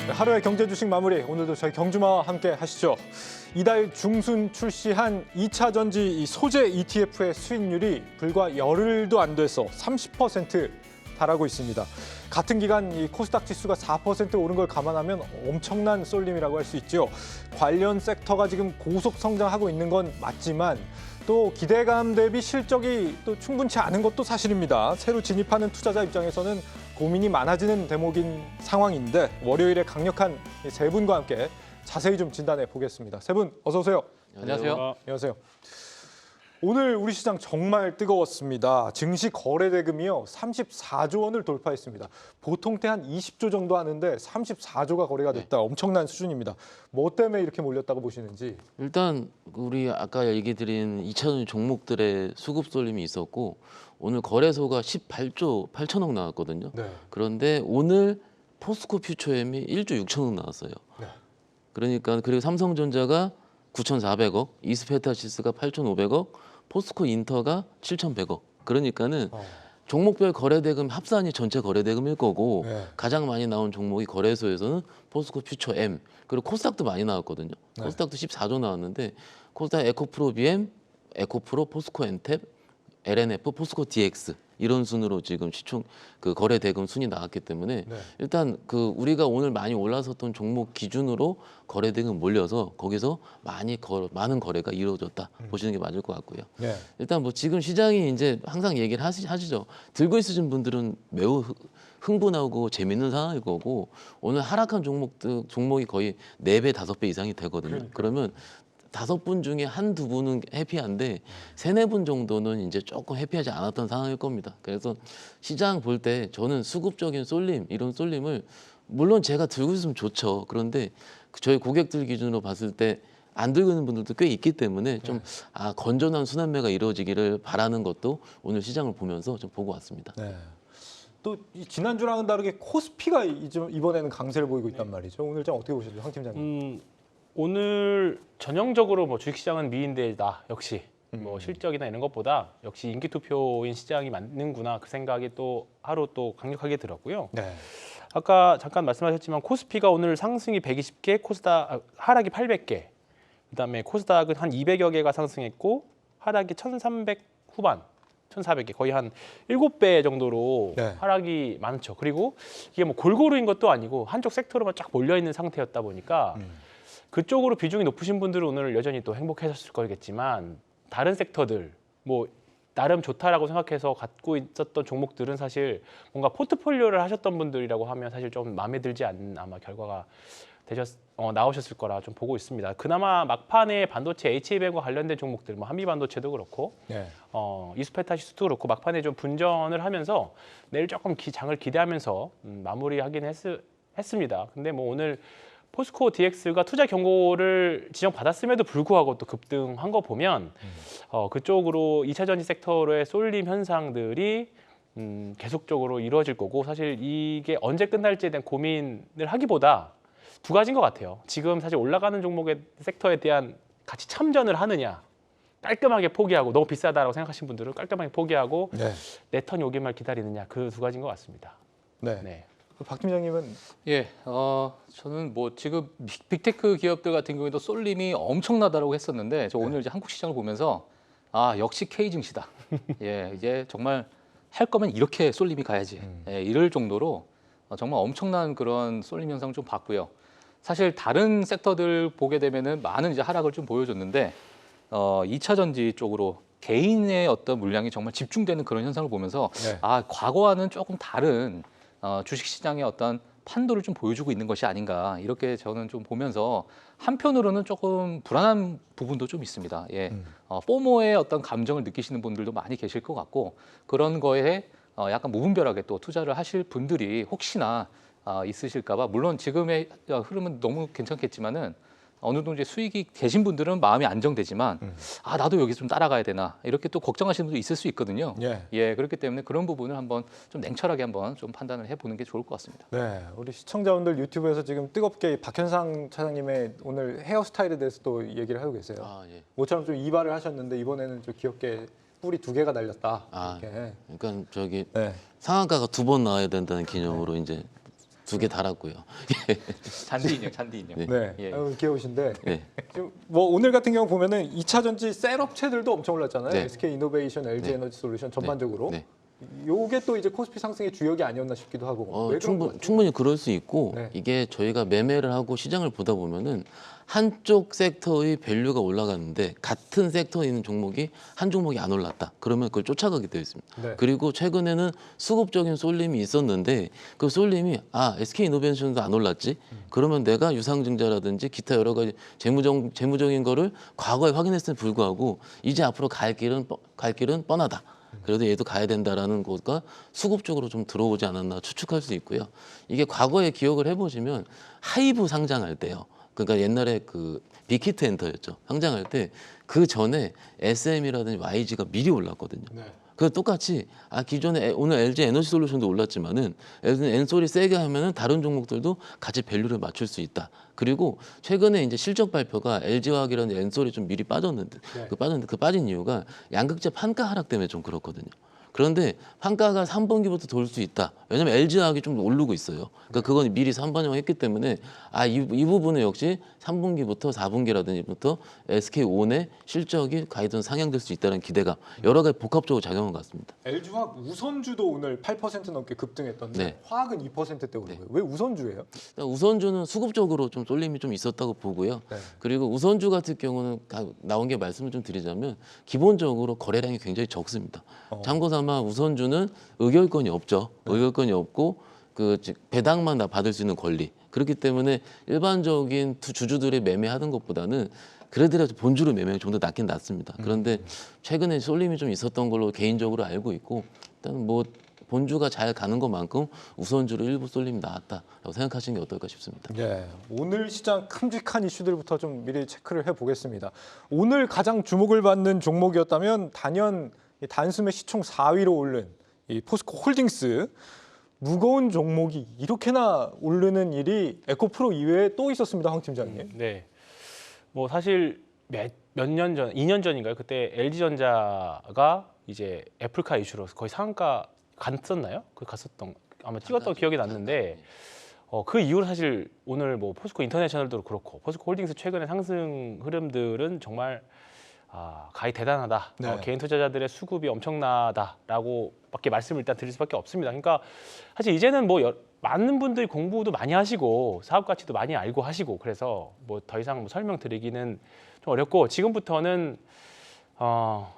네, 하루의 경제 주식 마무리 오늘도 저희 경주마와 함께 하시죠. 이달 중순 출시한 2차 전지 이 소재 ETF의 수익률이 불과 열흘도 안 돼서 30% 달하고 있습니다. 같은 기간 이 코스닥 지수가 4% 오른 걸 감안하면 엄청난 쏠림이라고 할 수 있죠. 관련 섹터가 지금 고속 성장하고 있는 건 맞지만 또 기대감 대비 실적이 또 충분치 않은 것도 사실입니다. 새로 진입하는 투자자 입장에서는 고민이 많아지는 대목인 상황인데 월요일에 강력한 세 분과 함께 자세히 좀 진단해 보겠습니다. 세 분 어서 오세요. 안녕하세요. 안녕하세요. 오늘 우리 시장 정말 뜨거웠습니다. 증시 거래 대금이요 34조 원을 돌파했습니다. 보통 때 한 20조 정도 하는데 34조가 거래가 됐다. 엄청난 수준입니다. 뭐 때문에 이렇게 몰렸다고 보시는지? 일단 우리 아까 얘기 드린 2차전 종목들의 수급 쏠림이 있었고 오늘 거래소가 18조 8천억 나왔거든요. 네. 그런데 오늘 포스코 퓨처엠이 1조 6천억 나왔어요. 네. 그러니까 그리고 삼성전자가 9,400억, 이스페타시스가 8,500억, 포스코 인터가 7,100억. 그러니까는 종목별 거래대금 합산이 전체 거래대금일 거고 네. 가장 많이 나온 종목이 거래소에서는 포스코 퓨처 M 그리고 코스닥도 많이 나왔거든요. 네. 코스닥도 14조 나왔는데 코스닥 에코프로 BM, 에코프로, 포스코 엔탭, LNF, 포스코 DX 이런 순으로 지금 시총 그 거래 대금 순이 나왔기 때문에 네. 일단 그 우리가 오늘 많이 올라섰던 종목 기준으로 거래 대금 몰려서 거기서 많은 거래가 이루어졌다 보시는 게 맞을 것 같고요. 네. 일단 뭐 지금 시장이 이제 항상 얘기를 하시죠. 들고 있으신 분들은 매우 흥분하고 재밌는 상황일 거고 오늘 하락한 종목이 거의 4배, 5배 이상이 되거든요. 그러면 5분 중에 한두 분은 해피한데 3-4분 정도는 이제 조금 해피하지 않았던 상황일 겁니다. 그래서 시장 볼 때 저는 수급적인 쏠림, 이런 쏠림을 물론 제가 들고 있으면 좋죠. 그런데 저희 고객들 기준으로 봤을 때 안 들고 있는 분들도 꽤 있기 때문에 좀 건전한 순환매가 이루어지기를 바라는 것도 오늘 시장을 보면서 좀 보고 왔습니다. 네. 또 지난주랑은 다르게 코스피가 이번에는 강세를 보이고 있단 말이죠. 오늘 장 어떻게 보셨죠, 황 팀장님? 오늘 전형적으로 뭐 주식시장은 미인대다 역시 뭐 실적이나 이런 것보다 역시 인기 투표인 시장이 맞는구나 그 생각이 또 하루 또 강력하게 들었고요. 네. 아까 잠깐 말씀하셨지만 코스피가 오늘 상승이 120개, 하락이 800개. 그다음에 코스닥은 한 200여 개가 상승했고 하락이 1,300 후반, 1,400개 거의 한 7배 정도로 네. 하락이 많죠. 그리고 이게 뭐 골고루인 것도 아니고 한쪽 섹터로만 쫙 몰려 있는 상태였다 보니까. 그쪽으로 비중이 높으신 분들은 오늘 여전히 또 행복하셨을 거겠지만 다른 sek터들 뭐 나름 좋다라고 생각해서 갖고 있었던 종목들은 사실 뭔가 포트폴리오를 하셨던 분들이라고 하면 사실 좀 마음에 들지 않는 아마 결과가 나오셨을 거라 좀 보고 있습니다. 그나마 막판에 반도체 HBM과 관련된 종목들, 뭐 한미반도체도 그렇고, 네. 이스페타시스도 그렇고 막판에 좀 분전을 하면서 내일 조금 장을 기대하면서 마무리하긴 했습니다. 근데 뭐 오늘 포스코 DX가 투자 경고를 지정받았음에도 불구하고 또 급등한 거 보면 그쪽으로 2차 전지 섹터로의 쏠림 현상들이 계속적으로 이루어질 거고 사실 이게 언제 끝날지에 대한 고민을 하기보다 두 가지인 것 같아요. 지금 사실 올라가는 종목의 섹터에 대한 같이 참전을 하느냐 깔끔하게 포기하고 너무 비싸다라고 생각하시는 분들은 깔끔하게 포기하고 네. 내 턴이 오기만 기다리느냐 그 두 가지인 것 같습니다. 네. 네. 박 팀장님은 예, 저는 뭐 지금 빅테크 기업들 같은 경우에도 쏠림이 엄청나다라고 했었는데 저 오늘 이제 한국 시장을 보면서 역시 K 증시다. 예, 이제 정말 할 거면 이렇게 쏠림이 가야지. 예, 이럴 정도로 정말 엄청난 그런 쏠림 현상 좀 봤고요. 사실 다른 섹터들 보게 되면은 많은 이제 하락을 좀 보여줬는데 2차 전지 쪽으로 개인의 어떤 물량이 정말 집중되는 그런 현상을 보면서 네. 과거와는 조금 다른 주식시장의 어떤 판도를 좀 보여주고 있는 것이 아닌가 이렇게 저는 좀 보면서 한편으로는 조금 불안한 부분도 좀 있습니다. 예, 포모의 어떤 감정을 느끼시는 분들도 많이 계실 것 같고 그런 거에 약간 무분별하게 또 투자를 하실 분들이 혹시나 있으실까봐 물론 지금의 흐름은 너무 괜찮겠지만은 어느 정도 이제 수익이 되신 분들은 마음이 안정되지만 나도 여기서 좀 따라가야 되나 이렇게 또 걱정하시는 분도 있을 수 있거든요. 예. 그렇기 때문에 그런 부분을 한번 좀 냉철하게 한번 좀 판단을 해보는 게 좋을 것 같습니다. 네, 우리 시청자분들 유튜브에서 지금 뜨겁게 박현상 차장님의 오늘 헤어스타일에 대해서 또 얘기를 하고 계세요. 예. 모처럼 좀 이발을 하셨는데 이번에는 좀 귀엽게 뿔이 2개가 달렸다. 이렇게. 그러니까 저기 네. 상한가가 2번 나와야 된다는 개념으로 이제 두 개 달았고요. 잔디 인형, 잔디 인형. 네. 네, 예. 귀여우신데 네. 지금 뭐 오늘 같은 경우 보면은 2차 전지 셀 업체들도 엄청 올랐잖아요. 네. SK 이노베이션, LG 네. 에너지 솔루션 전반적으로. 네. 요게 또 이제 코스피 상승의 주역이 아니었나 싶기도 하고. 왜 그런 것 같아요? 충분히 그럴 수 있고 네. 이게 저희가 매매를 하고 시장을 보다 보면은 한쪽 섹터의 밸류가 올라가는데 같은 섹터에 있는 종목이 한 종목이 안 올랐다. 그러면 그걸 쫓아가게 되어 있습니다. 네. 그리고 최근에는 수급적인 쏠림이 있었는데 그 쏠림이 SK이노베이션도 안 올랐지? 그러면 내가 유상증자라든지 기타 여러 가지 재무적인 거를 과거에 확인했음에 불구하고 이제 앞으로 갈 길은 뻔하다. 그래도 얘도 가야 된다라는 것과 수급적으로 좀 들어오지 않았나 추측할 수 있고요. 이게 과거에 기억을 해보시면 하이브 상장할 때요. 그러니까 옛날에 그 빅히트 엔터였죠. 상장할 때 그 전에 SM이라든지 YG가 미리 올랐거든요. 네. 그 똑같이 기존에 오늘 LG 에너지 솔루션도 올랐지만은 엔솔이 세게 하면은 다른 종목들도 같이 밸류를 맞출 수 있다. 그리고 최근에 이제 실적 발표가 LG화학이라는 엔솔이 좀 미리 빠졌는데 네. 그 빠진 이유가 양극재 판가 하락 때문에 좀 그렇거든요. 그런데 판가가 3분기부터 돌 수 있다. 왜냐면 LG화학이 좀 오르고 있어요. 그러니까 그건 미리 선반영했기 때문에 이 부분은 역시 3분기부터 4분기라든지부터 SK온의 실적이 가이드는 상향될 수 있다는 기대가 여러 가지 복합적으로 작용한 것 같습니다. LG화학 우선주도 오늘 8% 넘게 급등했던데 네. 화학은 2%대 오른 네. 거예요. 왜 우선주예요? 우선주는 수급적으로 좀 쏠림이 좀 있었다고 보고요. 네. 그리고 우선주 같은 경우는 나온 게 말씀을 좀 드리자면 기본적으로 거래량이 굉장히 적습니다. 참고삼아 우선주는 의결권이 없죠. 의결권이 없고 배당만 다 받을 수 있는 권리. 그렇기 때문에 일반적인 주주들이 매매하는 것보다는 그래도 본주로 매매가 좀 더 낫긴 낫습니다. 그런데 최근에 쏠림이 좀 있었던 걸로 개인적으로 알고 있고 일단 뭐 본주가 잘 가는 것만큼 우선주로 일부 쏠림이 나왔다라고 생각하시는 게 어떨까 싶습니다. 네, 오늘 시장 큼직한 이슈들부터 좀 미리 체크를 해보겠습니다. 오늘 가장 주목을 받는 종목이었다면 단연 이 단숨에 시총 4위로 오른 이 포스코 홀딩스. 무거운 종목이 이렇게나 오르는 일이 에코프로 이외에 또 있었습니다, 황 팀장님. 네. 뭐 사실 몇 년 전, 2년 전인가요? 그때 LG전자가 이제 애플카 이슈로 거의 상한가 갔었나요? 아마 찍었던 기억이 났는데 그 이후로 사실 오늘 뭐 포스코 인터내셔널도 그렇고 포스코 홀딩스 최근의 상승 흐름들은 정말 가히 대단하다. 네. 개인 투자자들의 수급이 엄청나다라고밖에 말씀을 일단 드릴 수밖에 없습니다. 그러니까 사실 이제는 뭐 많은 분들이 공부도 많이 하시고 사업 가치도 많이 알고 하시고 그래서 뭐 더 이상 뭐 설명드리기는 좀 어렵고 지금부터는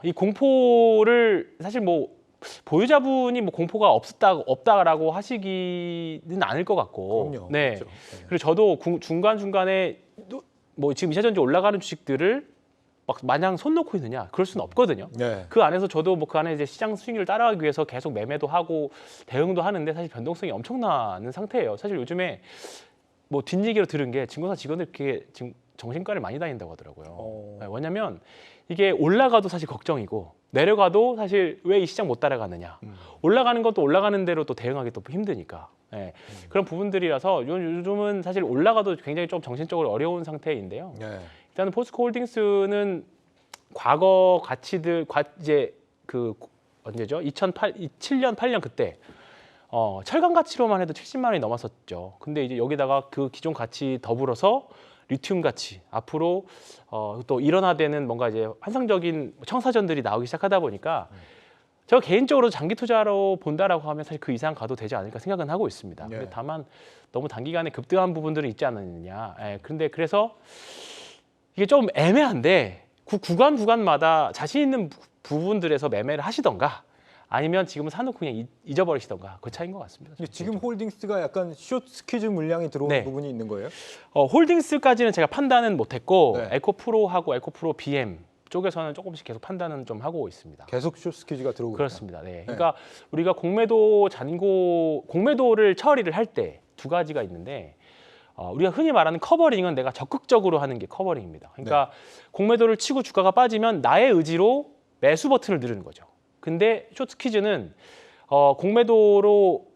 이 공포를 사실 뭐 보유자분이 뭐 공포가 없다라고 하시기는 않을 것 같고. 그럼요. 네. 그렇죠. 네. 그리고 저도 중간 중간에 뭐 지금 2차전지 올라가는 주식들을 막 마냥 손 놓고 있느냐? 그럴 수는 없거든요. 네. 그 안에서 저도 뭐 그 안에 이제 시장 수익률을 따라가기 위해서 계속 매매도 하고 대응도 하는데 사실 변동성이 엄청나는 상태예요. 사실 요즘에 뭐 뒷얘기로 들은 게 증권사 직원들 그게 지금 정신과를 많이 다닌다고 하더라고요. 네, 왜냐면 이게 올라가도 사실 걱정이고 내려가도 사실 왜 이 시장 못 따라가느냐. 올라가는 것도 올라가는 대로 또 대응하기 또 힘드니까. 네. 그런 부분들이라서 요즘은 사실 올라가도 굉장히 좀 정신적으로 어려운 상태인데요. 네. 일단은 포스코 홀딩스는 과거 가치들 이제 그 언제죠? 2007년 8년 그때 철강 가치로만 해도 70만 원이 넘었었죠. 근데 이제 여기다가 그 기존 가치 더불어서 리튬 가치 앞으로 또 일원화되는 뭔가 이제 환상적인 청사전들이 나오기 시작하다 보니까 저 개인적으로 장기 투자로 본다라고 하면 사실 그 이상 가도 되지 않을까 생각은 하고 있습니다. 네. 근데 다만 너무 단기간에 급등한 부분들은 있지 않느냐. 그런데 그래서 이게 좀 애매한데 구간마다 자신 있는 부분들에서 매매를 하시던가 아니면 지금은 사놓고 그냥 잊어버리시던가 그 차이인 것 같습니다. 근데 지금 홀딩스가 약간 숏 스퀴즈 물량이 들어오는 네. 부분이 있는 거예요? 홀딩스까지는 제가 판단은 못했고 네. 에코프로하고 에코프로 BM 쪽에서는 조금씩 계속 판단은 좀 하고 있습니다. 계속 숏 스퀴즈가 들어오고 그렇습니다. 네. 그러니까 우리가 공매도를 처리를 할 때 두 가지가 있는데 우리가 흔히 말하는 커버링은 내가 적극적으로 하는 게 커버링입니다. 그러니까 공매도를 치고 주가가 빠지면 나의 의지로 매수 버튼을 누르는 거죠. 근데 숏스퀴즈는 공매도로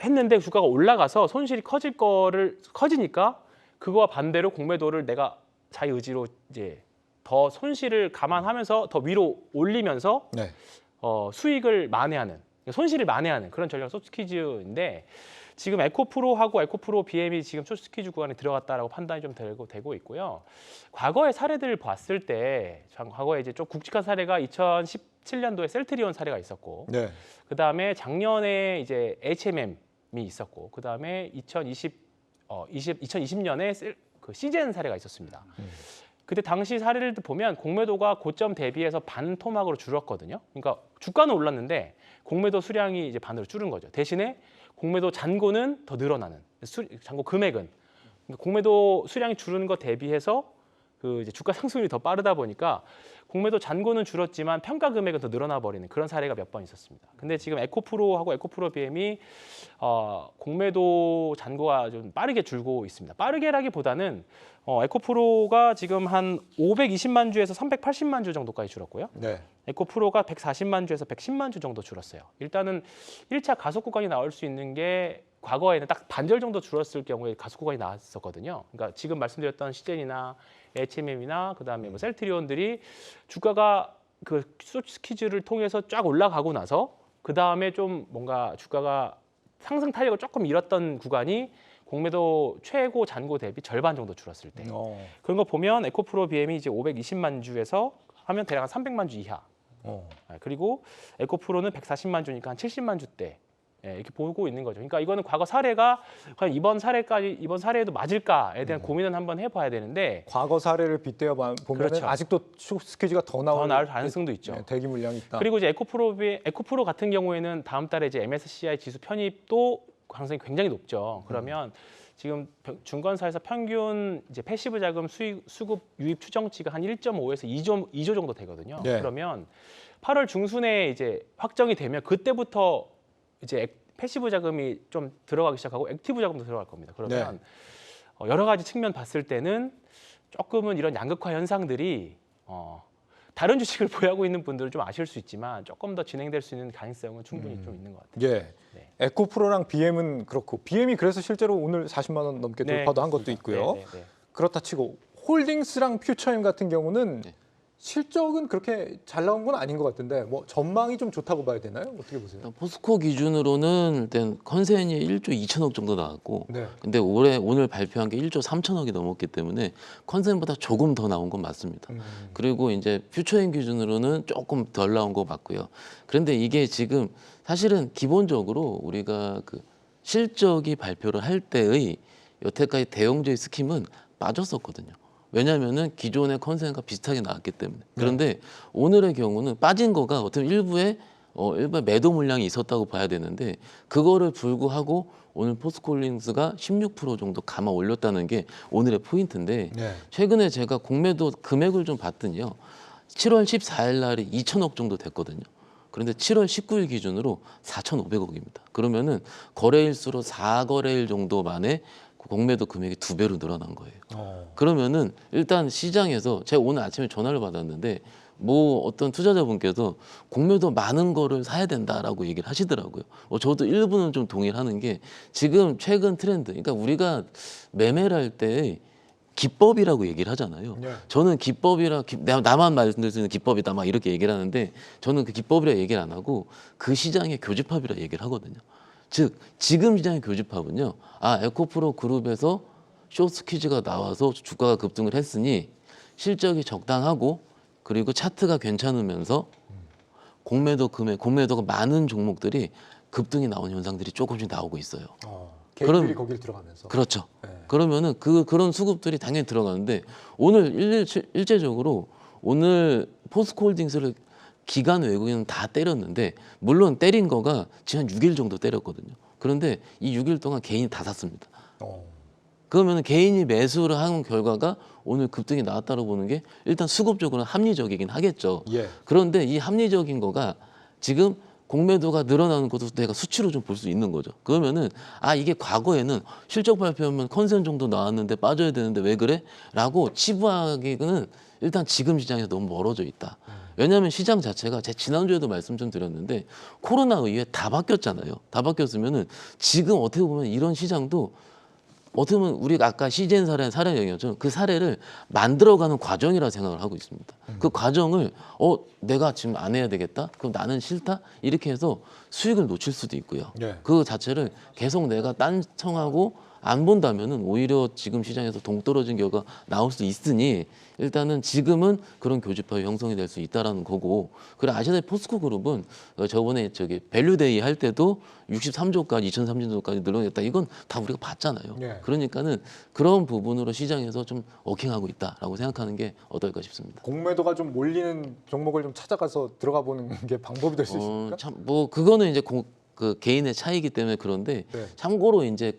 했는데 주가가 올라가서 손실이 커지니까 그거와 반대로 공매도를 내가 자기 의지로 이제 더 손실을 감안하면서 더 위로 올리면서 네. 수익을 만회하는 손실을 만회하는 그런 전략 숏스퀴즈인데 지금 에코프로하고 에코프로 BM이 지금 숏스퀴즈 구간에 들어갔다라고 판단이 좀 되고 있고요. 과거의 사례들을 봤을 때 과거에 이제 좀 굵직한 사례가 2017년도에 셀트리온 사례가 있었고 네. 그다음에 작년에 이제 HMM이 있었고 그다음에 2020년에 그 시젠 사례가 있었습니다. 그때 당시 사례를 보면 공매도가 고점 대비해서 반 토막으로 줄었거든요. 그러니까 주가는 올랐는데 공매도 수량이 이제 반으로 줄은 거죠. 대신에 공매도 잔고는 더 늘어나는 잔고 금액은 그러니까 공매도 수량이 줄은 것 대비해서 그 이제 주가 상승률이 더 빠르다 보니까 공매도 잔고는 줄었지만 평가 금액은 더 늘어나 버리는 그런 사례가 몇 번 있었습니다. 근데 지금 에코프로하고 에코프로 BM이 공매도 잔고가 좀 빠르게 줄고 있습니다. 빠르게라기보다는 에코프로가 지금 한 520만 주에서 380만 주 정도까지 줄었고요. 네. 에코프로가 140만 주에서 110만 주 정도 줄었어요. 일단은 1차 가속 구간이 나올 수 있는 게 과거에는 딱 반절 정도 줄었을 경우에 가속 구간이 나왔었거든요. 그러니까 지금 말씀드렸던 시젠이나 HMM이나 그다음에 뭐 셀트리온들이 주가가 그 숏스퀴즈를 통해서 쫙 올라가고 나서 그다음에 좀 뭔가 주가가 상승 탄력을 조금 잃었던 구간이 공매도 최고 잔고 대비 절반 정도 줄었을 때 그런 거 보면 에코프로 BM이 이제 520만 주에서 하면 대략 한 300만 주 이하 그리고 에코프로는 140만 주니까 한 70만 주대 이렇게 보고 있는 거죠. 그러니까 이거는 과거 사례가 과연 이번 사례에도 맞을까에 대한 고민은 한번 해봐야 되는데 과거 사례를 빗대어 보면 그렇죠. 아직도 숏스퀴즈가 더 더 나올 가능성도 있죠. 네, 대기 물량이 있다. 그리고 이제 에코프로 같은 경우에는 다음 달에 이제 MSCI 지수 편입도 가능성이 굉장히 높죠. 그러면 지금 증권사에서 평균 이제 패시브 자금 수급 유입 추정치가 한 1.5에서 2조 정도 되거든요. 네. 그러면 8월 중순에 이제 확정이 되면 그때부터 이제 패시브 자금이 좀 들어가기 시작하고 액티브 자금도 들어갈 겁니다. 그러면 여러 가지 측면 봤을 때는 조금은 이런 양극화 현상들이 다른 주식을 보유하고 있는 분들은 좀 아실 수 있지만 조금 더 진행될 수 있는 가능성은 충분히 좀 있는 것 같아요. 예. 네. 에코프로랑 BM은 그렇고 BM이 그래서 실제로 오늘 40만 원 넘게 돌파도 한 것도 있고요. 네. 그렇다 치고 홀딩스랑 퓨처엠 같은 경우는 네. 실적은 그렇게 잘 나온 건 아닌 것 같은데 뭐 전망이 좀 좋다고 봐야 되나요? 어떻게 보세요? 일단 포스코 기준으로는 일단 컨센이 1조 2천억 정도 나왔고 네. 근데 오늘 발표한 게 1조 3천억이 넘었기 때문에 컨센보다 조금 더 나온 건 맞습니다. 그리고 이제 퓨처인 기준으로는 조금 덜 나온 거 맞고요. 그런데 이게 지금 사실은 기본적으로 우리가 그 실적이 발표를 할 때의 여태까지 대형주의 스킴은 빠졌었거든요. 왜냐하면은 기존의 컨센과 비슷하게 나왔기 때문에. 그런데 오늘의 경우는 빠진 거가 어떤 일부의 매도 물량이 있었다고 봐야 되는데 그거를 불구하고 오늘 포스코홀딩스가 16% 정도 감아 올렸다는 게 오늘의 포인트인데 네. 최근에 제가 공매도 금액을 좀 봤더니요. 7월 14일 날이 2천억 정도 됐거든요. 그런데 7월 19일 기준으로 4,500억입니다. 그러면은 거래일수로 4거래일 정도 만에 공매도 금액이 2배로 늘어난 거예요. 그러면은 일단 시장에서 제가 오늘 아침에 전화를 받았는데 뭐 어떤 투자자분께서 공매도 많은 거를 사야 된다라고 얘기를 하시더라고요. 저도 일부는 좀 동의를 하는 게 지금 최근 트렌드, 그러니까 우리가 매매를 할 때 기법이라고 얘기를 하잖아요. 네. 저는 기법이라 나만 말씀드릴 수 있는 기법이다 막 이렇게 얘기를 하는데 저는 그 기법이라 얘기를 안 하고 그 시장의 교집합이라 얘기를 하거든요. 즉 지금 시장의 교집합은요. 에코프로 그룹에서 숏스퀴즈가 나와서 주가가 급등을 했으니 실적이 적당하고 그리고 차트가 괜찮으면서 공매도가 많은 종목들이 급등이 나온 현상들이 조금씩 나오고 있어요. 개인들이 거길 들어가면서. 그렇죠. 네. 그러면은 그런 수급들이 당연히 들어가는데 오늘 일제적으로 오늘 포스코홀딩스를 기관 외국인은 다 때렸는데 물론 때린 거가 지금 한 6일 정도 때렸거든요. 그런데 이 6일 동안 개인이 다 샀습니다. 그러면 개인이 매수를 한 결과가 오늘 급등이 나왔다고 보는 게 일단 수급적으로는 합리적이긴 하겠죠. 예. 그런데 이 합리적인 거가 지금 공매도가 늘어나는 것도 내가 수치로 좀 볼 수 있는 거죠. 그러면은 이게 과거에는 실적 발표하면 컨센 정도 나왔는데 빠져야 되는데 왜 그래? 라고 치부하기는 일단 지금 시장에서 너무 멀어져 있다. 왜냐하면 시장 자체가 제가 지난주에도 말씀 좀 드렸는데 코로나 이후에 다 바뀌었잖아요. 다 바뀌었으면은 지금 어떻게 보면 이런 시장도 어떻게 보면 우리가 아까 CGN 사례 얘기했죠. 그 사례를 만들어가는 과정이라 생각을 하고 있습니다. 그 과정을 내가 지금 안 해야 되겠다. 그럼 나는 싫다. 이렇게 해서 수익을 놓칠 수도 있고요. 네. 그 자체를 계속 내가 딴청하고 안 본다면은 오히려 지금 시장에서 동떨어진 결과가 나올 수 있으니 일단은 지금은 그런 교집합이 형성이 될 수 있다라는 거고. 그래 아시다시피 포스코 그룹은 저번에 밸류데이 할 때도 63조까지 2030조까지 늘어냈다. 이건 다 우리가 봤잖아요. 네. 그러니까는 그런 부분으로 시장에서 좀 워킹하고 있다라고 생각하는 게 어떨까 싶습니다. 공매도가 좀 몰리는 종목을 좀 찾아가서 들어가 보는 게 방법이 될 수 있습니까? 참 뭐 그거는 이제 그 개인의 차이기 때문에 그런데 네. 참고로 이제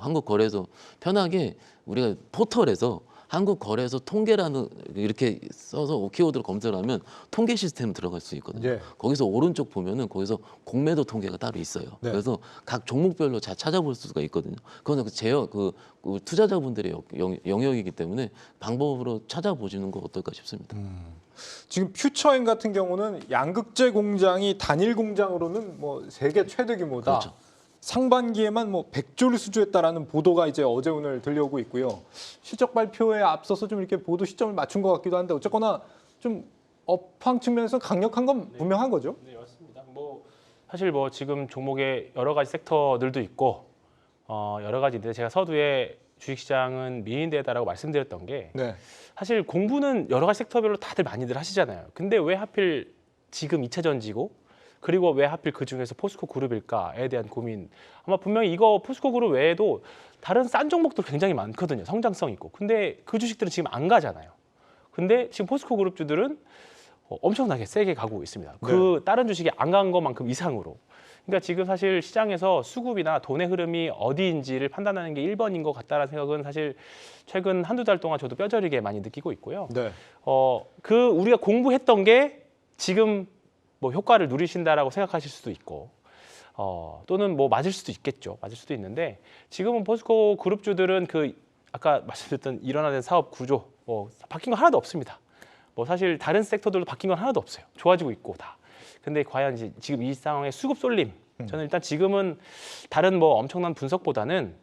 한국 거래소 편하게 우리가 포털에서 한국 거래소 통계라는 이렇게 써서 키워드로 검색을 하면 통계 시스템 들어갈 수 있거든요. 예. 거기서 오른쪽 보면은 거기서 공매도 통계가 따로 있어요. 네. 그래서 각 종목별로 잘 찾아볼 수가 있거든요. 그거는 그 투자자분들의 영역이기 때문에 방법으로 찾아보시는 거 어떨까 싶습니다. 지금 퓨처엠 같은 경우는 양극재 공장이 단일 공장으로는 뭐 세계 최대 규모다. 그렇죠. 상반기에만 뭐 100조를 수주했다라는 보도가 이제 어제 오늘 들려오고 있고요. 실적 발표에 앞서서 좀 이렇게 보도 시점을 맞춘 것 같기도 한데 어쨌거나 좀 업황 측면에서 강력한 건 분명한 거죠. 네, 맞습니다. 뭐 사실 뭐 지금 종목에 여러 가지 섹터들도 있고 여러 가지인데 제가 서두에 주식시장은 미인대다라고 말씀드렸던 게 네. 사실 공부는 여러 가지 섹터별로 다들 많이들 하시잖아요. 근데 왜 하필 지금 2차 전지고 그리고 왜 하필 그 중에서 포스코 그룹일까에 대한 고민. 아마 분명히 이거 포스코 그룹 외에도 다른 싼 종목도 굉장히 많거든요. 성장성 있고. 근데 그 주식들은 지금 안 가잖아요. 근데 지금 포스코 그룹주들은 엄청나게 세게 가고 있습니다. 그 다른 주식이 안 간 것만큼 이상으로. 그러니까 지금 사실 시장에서 수급이나 돈의 흐름이 어디인지를 판단하는 게 1번인 것 같다라는 생각은 사실 최근 한두 달 동안 저도 뼈저리게 많이 느끼고 있고요. 네. 그 우리가 공부했던 게 지금 뭐 효과를 누리신다라고 생각하실 수도 있고 또는 뭐 맞을 수도 있겠죠. 맞을 수도 있는데 지금은 포스코 그룹주들은 그 아까 말씀드렸던 일원화된 사업 구조 뭐 바뀐 거 하나도 없습니다. 뭐 사실 다른 섹터들도 바뀐 건 하나도 없어요. 좋아지고 있고 다. 근데 과연 지금 이 상황의 수급 쏠림 저는 일단 지금은 다른 뭐 엄청난 분석보다는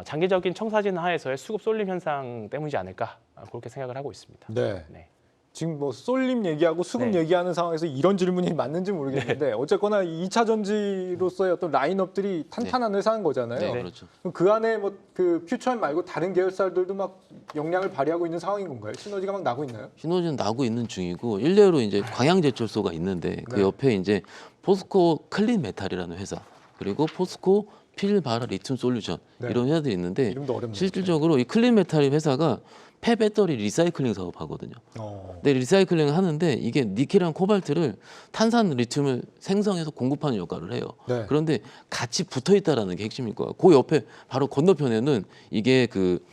장기적인 청사진 하에서의 수급 쏠림 현상 때문이지 않을까 그렇게 생각을 하고 있습니다. 네. 네. 지금 뭐 쏠림 얘기하고 수급 네. 얘기하는 상황에서 이런 질문이 맞는지 모르겠는데 어쨌거나 이 2차 전지로서의 어떤 라인업들이 탄탄한 회사인 거잖아요. 네, 네. 그렇죠. 그럼 그 안에 뭐 그 퓨처엠 말고 다른 계열사들도 막 역량을 발휘하고 있는 상황인 건가요? 시너지가 막 나고 있나요? 시너지는 나고 있는 중이고 일례로 이제 광양제철소가 있는데 그 네. 옆에 이제 포스코 클린 메탈이라는 회사 그리고 포스코 필바라 리튬 솔루션 네. 이런 회사들이 있는데 이름도 어렵네요. 실질적으로 이 클린 메탈 회사가 폐배터리 리사이클링 사업하거든요. 근데 리사이클링을 하는데 이게 니켈이랑 코발트를 탄산 리튬을 생성해서 공급하는 역할을 해요. 네. 그런데 같이 붙어 있다라는 게 핵심일 거야. 그 옆에 바로 건너편에는 이게 그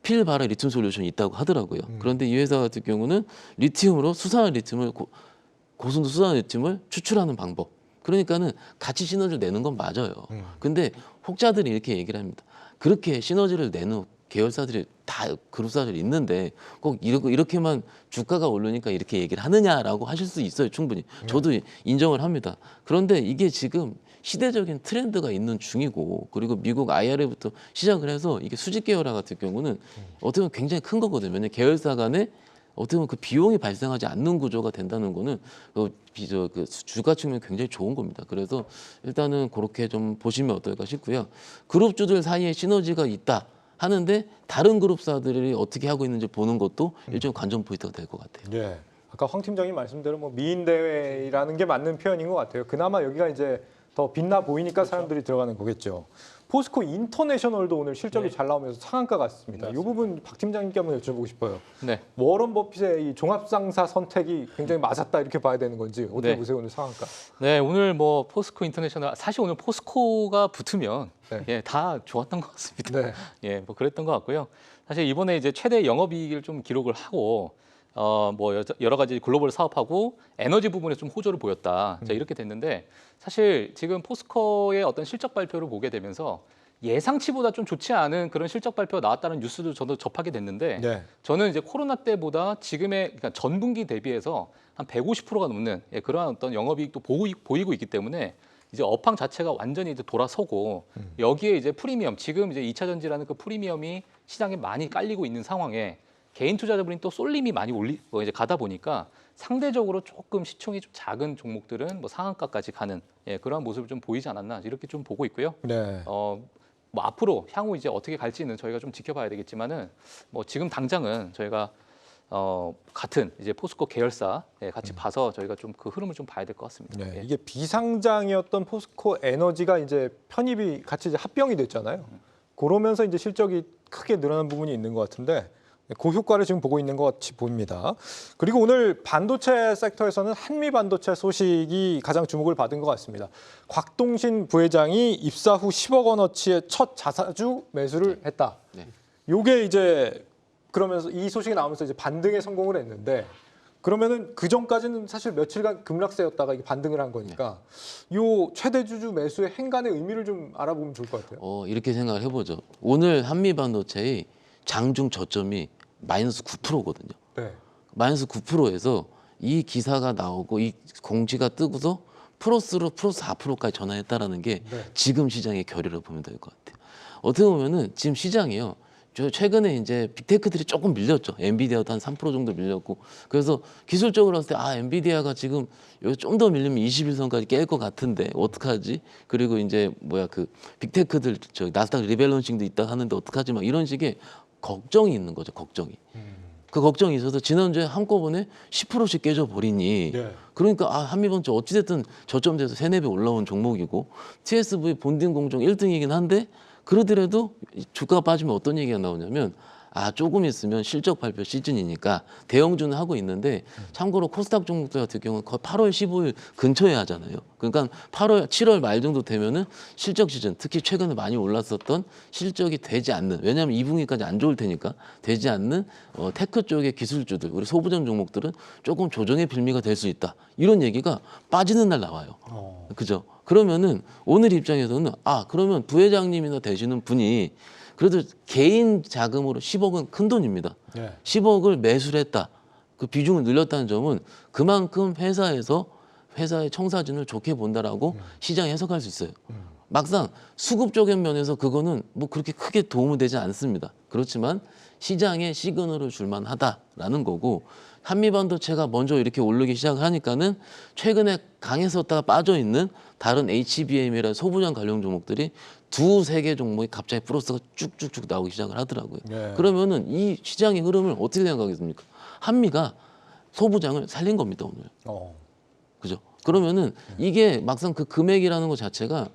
필바라 리튬 솔루션이 있다고 하더라고요. 그런데 이 회사 같은 경우는 리튬으로 수산화 리튬을 고순도 수산화 리튬을 추출하는 방법. 그러니까는 같이 시너지를 내는 건 맞아요. 근데 혹자들이 이렇게 얘기를 합니다. 그렇게 시너지를 내는 계열사들이 다 그룹사들이 있는데 꼭 이렇게만 주가가 오르니까 이렇게 얘기를 하느냐라고 하실 수 있어요. 충분히. 저도 인정을 합니다. 그런데 이게 지금 시대적인 트렌드가 있는 중이고 그리고 미국 IRA부터 시작을 해서 이게 수직 계열화 같은 경우는 어떻게 보면 굉장히 큰 거거든요. 왜냐하면 계열사 간에 어떻게 보면 그 비용이 발생하지 않는 구조가 된다는 거는 그 주가 측면 굉장히 좋은 겁니다. 그래서 일단은 그렇게 좀 보시면 어떨까 싶고요. 그룹주들 사이에 시너지가 있다 하는데 다른 그룹사들이 어떻게 하고 있는지 보는 것도 일종의 관전 포인트가 될 것 같아요. 예. 아까 황 팀장님 말씀대로 뭐 미인 대회라는 게 맞는 표현인 것 같아요. 그나마 여기가 이제 더 빛나 보이니까 사람들이 들어가는 거겠죠. 포스코 인터내셔널도 오늘 실적이 잘 나오면서 상한가 같습니다. 이 부분 박 팀장님께 한번 여쭤보고 싶어요. 네. 워런 버핏의 이 종합상사 선택이 굉장히 맞았다 이렇게 봐야 되는 건지 어떻게 네. 보세요 오늘 상한가? 네, 오늘 뭐 포스코 인터내셔널 사실 오늘 포스코가 붙으면 네. 예, 다 좋았던 것 같습니다. 네. 예, 뭐 그랬던 것 같고요. 사실 이번에 이제 최대 영업이익을 좀 기록을 하고 뭐 여러 가지 글로벌 사업하고 에너지 부분에 좀 호조를 보였다. 자, 이렇게 됐는데 사실 지금 포스코의 어떤 실적 발표를 보게 되면서 예상치보다 좀 좋지 않은 그런 실적 발표가 나왔다는 뉴스도 저도 접하게 됐는데 네. 저는 이제 코로나 때보다 지금의 그러니까 전분기 대비해서 한 150%가 넘는 그러한 어떤 영업이익도 보이고 있기 때문에 이제 업황 자체가 완전히 이제 돌아서고 여기에 이제 프리미엄 지금 이제 2차 전지라는 그 프리미엄이 시장에 많이 깔리고 있는 상황에 개인 투자자분이 또 쏠림이 많이 이제 가다 보니까 상대적으로 조금 시총이 좀 작은 종목들은 뭐 상한가까지 가는 그러한 모습을 좀 보이지 않았나 이렇게 좀 보고 있고요. 네. 뭐 앞으로 향후 이제 어떻게 갈지는 저희가 좀 지켜봐야 되겠지만은 뭐 지금 당장은 저희가 같은 이제 포스코 계열사 같이 봐서 저희가 좀 그 흐름을 좀 봐야 될 것 같습니다. 네, 예. 이게 비상장이었던 포스코 에너지가 이제 편입이 같이 이제 합병이 됐잖아요. 그러면서 이제 실적이 크게 늘어난 부분이 있는 것 같은데 그 효과를 지금 보고 있는 것 같이 보입니다. 그리고 오늘 반도체 섹터에서는 한미 반도체 소식이 가장 주목을 받은 것 같습니다. 곽동신 부회장이 입사 후 10억 원어치의 첫 자사주 매수를 했다. 네. 요게 이제 그러면서 이 소식이 나오면서 이제 반등에 성공을 했는데 그러면은 그 전까지는 사실 며칠간 급락세였다가 이게 반등을 한 거니까 요 최대 주주 매수의 행간의 의미를 좀 알아보면 좋을 것 같아요. 이렇게 생각을 해보죠. 오늘 한미 반도체의 장중 저점이 마이너스 9%거든요. 네. 마이너스 9%에서 이 기사가 나오고 이 공지가 뜨고서 플러스 4%까지 전환했다라는 게 네. 지금 시장의 결의를 보면 될 것 같아요. 어떻게 보면은 지금 시장이요. 최근에 이제 빅테크들이 조금 밀렸죠. 엔비디아도 한 3% 정도 밀렸고. 그래서 기술적으로 봤을 때 엔비디아가 지금 여기 좀 더 밀리면 21선까지 깰 것 같은데 어떡하지? 그리고 이제 그 빅테크들 나스닥 리밸런싱도 있다 하는데 어떡하지? 막 이런 식의 걱정이 있는 거죠. 걱정이. 그 걱정이 있어서 지난주에 한꺼번에 10%씩 깨져 버리니 네. 그러니까 한미반도체 어찌됐든 저점돼서 3-4배 올라온 종목이고 TSV 본딩 공정 1등이긴 한데 그러더라도 주가가 빠지면 어떤 얘기가 나오냐면 조금 있으면 실적 발표 시즌이니까 대형주는 하고 있는데 참고로 코스닥 종목들 같은 경우는 거의 8월 15일 근처에 하잖아요. 그러니까 7월 말 정도 되면은 실적 시즌, 특히 최근에 많이 올랐었던 실적이 되지 않는, 왜냐하면 2분기까지 안 좋을 테니까 되지 않는 테크 쪽의 기술주들, 우리 소부장 종목들은 조금 조정의 빌미가 될 수 있다. 이런 얘기가 빠지는 날 나와요. 그죠? 그러면은 오늘 입장에서는 그러면 부회장님이나 되시는 분이 그래도 개인 자금으로 10억은 큰 돈입니다. 네. 10억을 매수를 했다. 그 비중을 늘렸다는 점은 그만큼 회사의 청사진을 좋게 본다라고 시장이 해석할 수 있어요. 막상 수급 쪽의 면에서 그거는 뭐 그렇게 크게 도움이 되지 않습니다. 그렇지만 시장에 시그널을 줄만 하다라는 거고 한미반도체가 먼저 이렇게 오르기 시작하니까는 최근에 강했었다가 빠져있는 다른 HBM이라 소부장 관련 종목들이 2-3개 종목이 갑자기 플러스가 쭉쭉쭉 나오기 시작을 하더라고요. 네. 그러면은 이 시장의 흐름을 어떻게 생각하겠습니까? 한미가 소부장을 살린 겁니다, 오늘. 그죠? 그러면은 이게 막상 그 금액이라는 것 자체가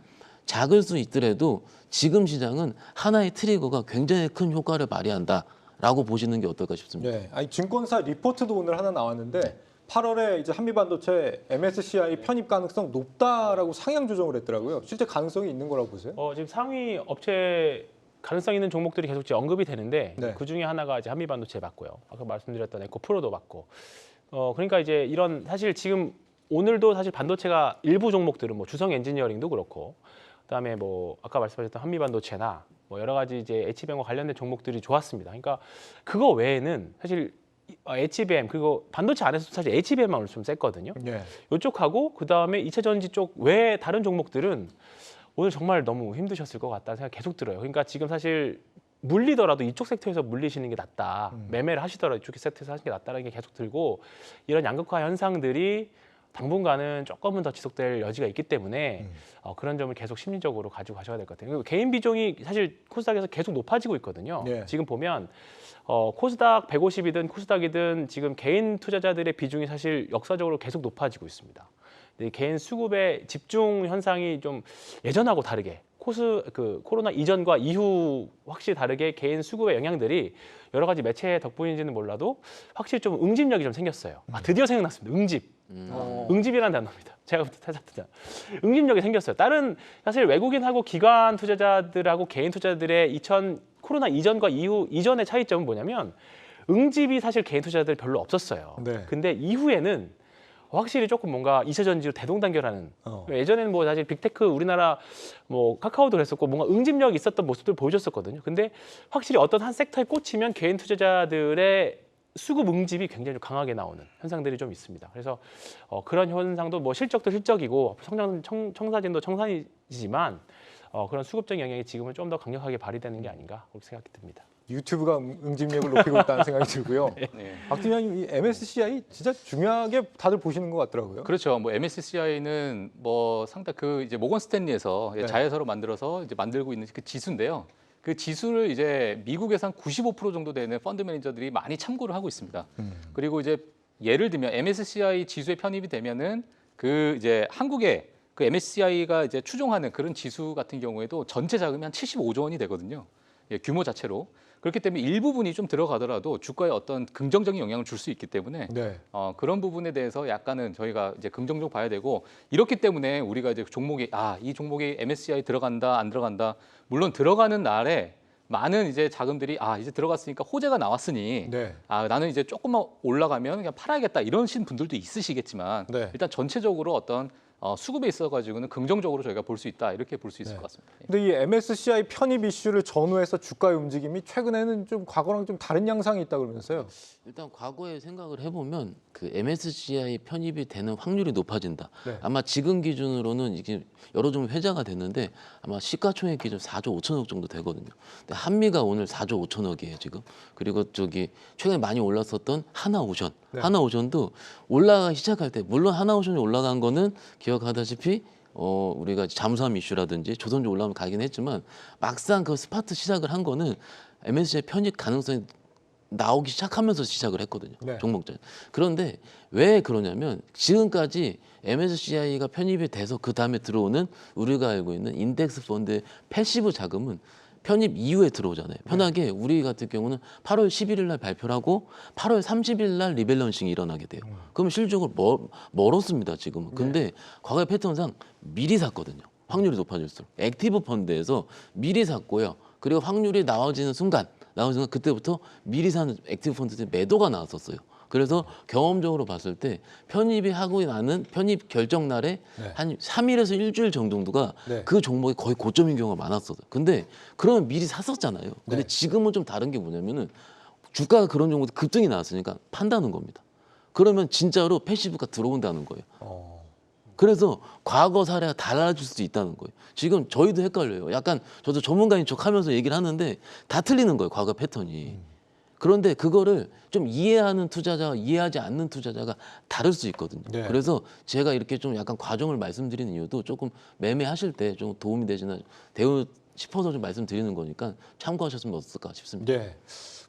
작을 수 있더라도 지금 시장은 하나의 트리거가 굉장히 큰 효과를 발휘한다라고 보시는 게 어떨까 싶습니다. 네. 증권사 리포트도 오늘 하나 나왔는데 8월에 이제 한미반도체 MSCI 편입 가능성 높다라고 상향 조정을 했더라고요. 실제 가능성이 있는 거라고 보세요? 지금 상위 업체 가능성 있는 종목들이 계속 이제 언급이 되는데 네. 그 중에 하나가 이제 한미반도체 맞고요. 아까 말씀드렸던 에코프로도 맞고. 그러니까 이제 이런 사실 지금 오늘도 사실 반도체가 일부 종목들은 뭐 주성 엔지니어링도 그렇고 그다음에 뭐 아까 말씀하셨던 한미반도체나 뭐 여러 가지 이제 HBM과 관련된 종목들이 좋았습니다. 그러니까 그거 외에는 사실 HBM 그리고 반도체 안에서도 사실 HBM만 오늘 좀 셌거든요. 네. 이쪽하고 그다음에 2차 전지 쪽 외에 다른 종목들은 오늘 정말 너무 힘드셨을 것 같다는 생각 계속 들어요. 그러니까 지금 사실 물리더라도 이쪽 섹터에서 물리시는 게 낫다. 매매를 하시더라도 이쪽 섹터에서 하시는 게 낫다는 게 계속 들고 이런 양극화 현상들이 당분간은 조금은 더 지속될 여지가 있기 때문에 그런 점을 계속 심리적으로 가지고 가셔야 될 것 같아요. 그리고 개인 비중이 사실 코스닥에서 계속 높아지고 있거든요. 네. 지금 보면 코스닥 150이든 코스닥이든 지금 개인 투자자들의 비중이 사실 역사적으로 계속 높아지고 있습니다. 근데 개인 수급의 집중 현상이 좀 예전하고 다르게 코로나 이전과 이후 확실히 다르게 개인 수급의 영향들이 여러 가지 매체 덕분인지는 몰라도 확실히 좀 응집력이 좀 생겼어요. 드디어 생각났습니다. 응집. 응집이라는 단어입니다. 제가 찾았던 응집력이 생겼어요. 다른 사실 외국인하고 기관 투자자들하고 개인 투자자들의 코로나 이전과 이전의 차이점은 뭐냐면 응집이 사실 개인 투자자들 별로 없었어요. 네. 근데 이후에는 확실히 조금 뭔가 2차 전지로 대동단결하는 예전에는 뭐 사실 빅테크 우리나라 뭐 카카오도 그랬었고 뭔가 응집력이 있었던 모습들 보여줬었거든요. 근데 확실히 어떤 한 섹터에 꽂히면 개인 투자자들의 수급 응집이 굉장히 좀 강하게 나오는 현상들이 좀 있습니다. 그래서 그런 현상도 뭐 실적도 실적이고 성장 청사진도 청산이지만 그런 수급적 영향이 지금은 좀 더 강력하게 발휘되는 게 아닌가 그렇게 생각이 듭니다. 유튜브가 응집력을 높이고 있다는 생각이 들고요. 네. 박 팀장님, 이 MSCI 진짜 중요하게 다들 보시는 것 같더라고요. 그렇죠. 뭐 MSCI는 뭐 상당 그 이제 모건 스탠리에서 네. 자회사로 만들어서 이제 만들고 있는 그 지수인데요. 그 지수를 이제 미국에서 한 95% 정도 되는 펀드 매니저들이 많이 참고를 하고 있습니다. 그리고 이제 예를 들면 MSCI 지수에 편입이 되면은 그 이제 한국의 그 MSCI가 이제 추종하는 그런 지수 같은 경우에도 전체 자금이 한 75조 원이 되거든요. 예, 규모 자체로. 그렇기 때문에 일부분이 좀 들어가더라도 주가에 어떤 긍정적인 영향을 줄 수 있기 때문에 네. 그런 부분에 대해서 약간은 저희가 이제 긍정적으로 봐야 되고 이렇기 때문에 우리가 이제 종목이 이 종목이 MSCI 들어간다 안 들어간다 물론 들어가는 날에 많은 이제 자금들이 이제 들어갔으니까 호재가 나왔으니 네. 나는 이제 조금만 올라가면 그냥 팔아야겠다 이러신 분들도 있으시겠지만 네. 일단 전체적으로 어떤 수급에 있어가지고는 긍정적으로 저희가 볼 수 있다 이렇게 볼 수 있을 네. 것 같습니다. 예. 근데 이 MSCI 편입 이슈를 전후해서 주가의 움직임이 최근에는 좀 과거랑 좀 다른 양상이 있다 그러면서요. 일단 과거에 생각을 해보면 그 MSCI 편입이 되는 확률이 높아진다. 네. 아마 지금 기준으로는 이게 여러 종목 회자가 됐는데 아마 시가총액 기준 4조 5천억 정도 되거든요. 근데 한미가 오늘 4조 5천억이에요 지금. 그리고 저기 최근에 많이 올랐었던 하나오션, 네. 하나오션도 올라가기 시작할 때 물론 하나오션이 올라간 거는 기억하다시피 우리가 잠수함 이슈라든지 조선주 올라오면 가긴 했지만 막상 그 스파트 시작을 한 거는 MSCI 편입 가능성이 나오기 시작하면서 시작을 했거든요. 네. 종목들. 그런데 왜 그러냐면 지금까지 MSCI가 편입이 돼서 그 다음에 들어오는 우리가 알고 있는 인덱스 펀드의 패시브 자금은 편입 이후에 들어오잖아요. 편하게 우리 같은 경우는 8월 11일 날 발표를 하고 8월 30일 날 리밸런싱이 일어나게 돼요. 그럼 실적으로 멀었습니다, 지금은. 근데 과거의 패턴상 미리 샀거든요. 확률이 높아질수록. 액티브 펀드에서 미리 샀고요. 그리고 확률이 나와지는 순간 그때부터 미리 사는 액티브 펀드들이 매도가 나왔었어요. 그래서 경험적으로 봤을 때 편입이 하고 나는 편입 결정 날에 네. 한 3일에서 일주일 정도가 네. 그 종목이 거의 고점인 경우가 많았어요. 근데 그러면 미리 샀었잖아요. 근데 네. 지금은 좀 다른 게 뭐냐면은 주가가 그런 종목도 급등이 나왔으니까 판다는 겁니다. 그러면 진짜로 패시브가 들어온다는 거예요. 그래서 과거 사례가 달라질 수도 있다는 거예요. 지금 저희도 헷갈려요. 약간 저도 전문가인 척하면서 얘기를 하는데 다 틀리는 거예요. 과거 패턴이. 그런데 그거를 좀 이해하는 투자자와 이해하지 않는 투자자가 다를 수 있거든요. 네. 그래서 제가 이렇게 좀 약간 과정을 말씀드리는 이유도 조금 매매하실 때 좀 도움이 되지나 싶어서 좀 말씀드리는 거니까 참고하셨으면 어떨까 싶습니다. 네.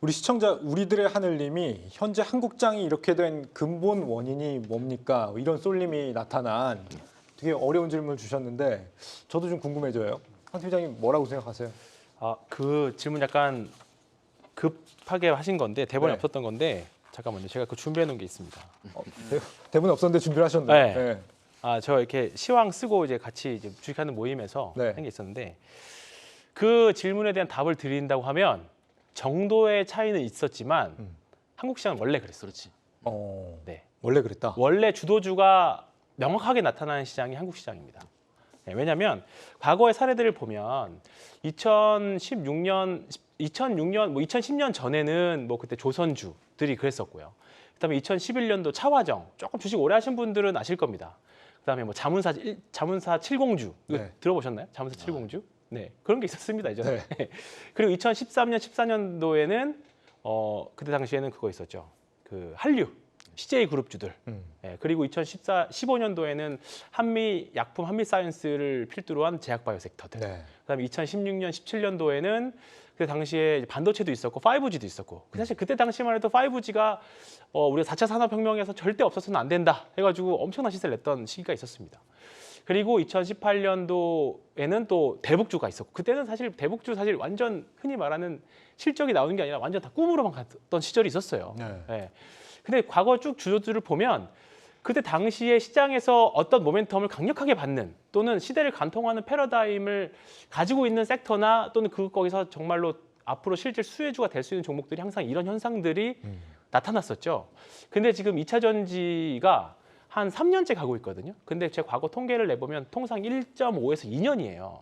우리 시청자 우리들의 하늘님이 현재 한국장이 이렇게 된 근본 원인이 뭡니까? 이런 쏠림이 나타난 되게 어려운 질문을 주셨는데 저도 좀 궁금해져요. 한 팀장님 뭐라고 생각하세요? 그 질문 약간 급하게 하신 건데 대본에 네. 없었던 건데 잠깐만요. 제가 그 준비해 놓은 게 있습니다. 대본에 없었는데 준비를 하셨나요? 네. 저 이렇게 시황 쓰고 이제 같이 이제 주식하는 모임에서 네. 한 게 있었는데 그 질문에 대한 답을 드린다고 하면 정도의 차이는 있었지만 한국 시장은 원래 그랬어요. 그렇지. 네. 원래 그랬다. 원래 주도주가 명확하게 나타나는 시장이 한국 시장입니다. 네, 왜냐하면 과거의 사례들을 보면 2016년, 뭐 2010년 전에는 뭐 그때 조선주들이 그랬었고요. 그다음에 2011년도 차화정 조금 주식 오래 하신 분들은 아실 겁니다. 그다음에 뭐 자문사 70주 이거 네. 들어보셨나요? 자문사 70주? 네, 그런 게 있었습니다 이전에. 네. 그리고 2013년, 14년도에는 그때 당시에는 그거 있었죠. 그 한류 CJ 그룹주들. 예, 그리고 15년도에는 한미 약품, 한미 사이언스를 필두로 한 제약바이오 섹터들. 네. 그다음에 2016년, 17년도에는 그 당시에 반도체도 있었고 5G도 있었고 사실 그때 당시만 해도 5G가 우리가 4차 산업혁명에서 절대 없어서는 안 된다 해가지고 엄청난 시세를 냈던 시기가 있었습니다. 그리고 2018년도에는 또 대북주가 있었고 그때는 사실 대북주 사실 완전 흔히 말하는 실적이 나오는 게 아니라 완전 다 꿈으로만 갔던 시절이 있었어요. 네. 예. 근데 과거 쭉 주도주를 보면 그때 당시에 시장에서 어떤 모멘텀을 강력하게 받는 또는 시대를 관통하는 패러다임을 가지고 있는 섹터나 또는 거기서 정말로 앞으로 실질 수혜주가 될 수 있는 종목들이 항상 이런 현상들이 나타났었죠. 근데 지금 2차 전지가 한 3년째 가고 있거든요. 근데 제 과거 통계를 내보면 통상 1.5에서 2년이에요.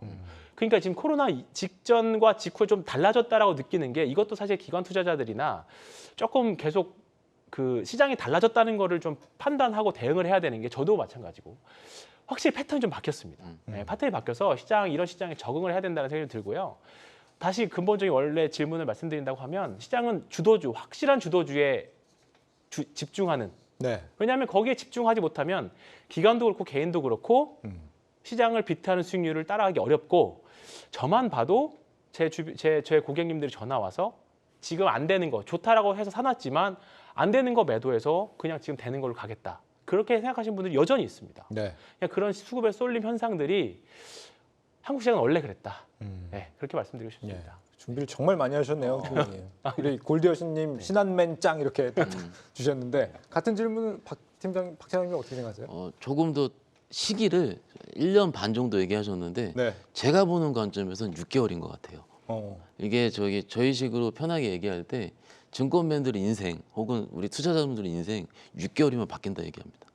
그러니까 지금 코로나 직전과 직후에 좀 달라졌다라고 느끼는 게 이것도 사실 기관 투자자들이나 조금 계속 그 시장이 달라졌다는 거를 좀 판단하고 대응을 해야 되는 게 저도 마찬가지고 확실히 패턴이 좀 바뀌었습니다. 네, 패턴이 바뀌어서 이런 시장에 적응을 해야 된다는 생각이 들고요. 다시 근본적인 원래 질문을 말씀드린다고 하면 시장은 확실한 주도주에 집중하는. 네. 왜냐하면 거기에 집중하지 못하면 기관도 그렇고 개인도 그렇고 시장을 비트하는 수익률을 따라가기 어렵고 저만 봐도 제 고객님들이 전화 와서 지금 안 되는 거 좋다라고 해서 사놨지만 안 되는 거 매도해서 그냥 지금 되는 걸로 가겠다. 그렇게 생각하시는 분들이 여전히 있습니다. 네. 그냥 그런 수급의 쏠림 현상들이 한국 시장은 원래 그랬다. 네, 그렇게 말씀드리고 싶습니다. 예. 준비를 정말 많이 하셨네요, 팀장님. 우리 골디어신님 신한맨 짱 이렇게 딱 주셨는데 같은 질문을 박 차장님 어떻게 생각하세요? 조금 더 시기를 1년 반 정도 얘기하셨는데 네. 제가 보는 관점에서는 6개월인 것 같아요. 어. 이게 저희 식으로 편하게 얘기할 때 증권맨들의 인생 혹은 우리 투자자분들의 인생 6개월이면 바뀐다 얘기합니다.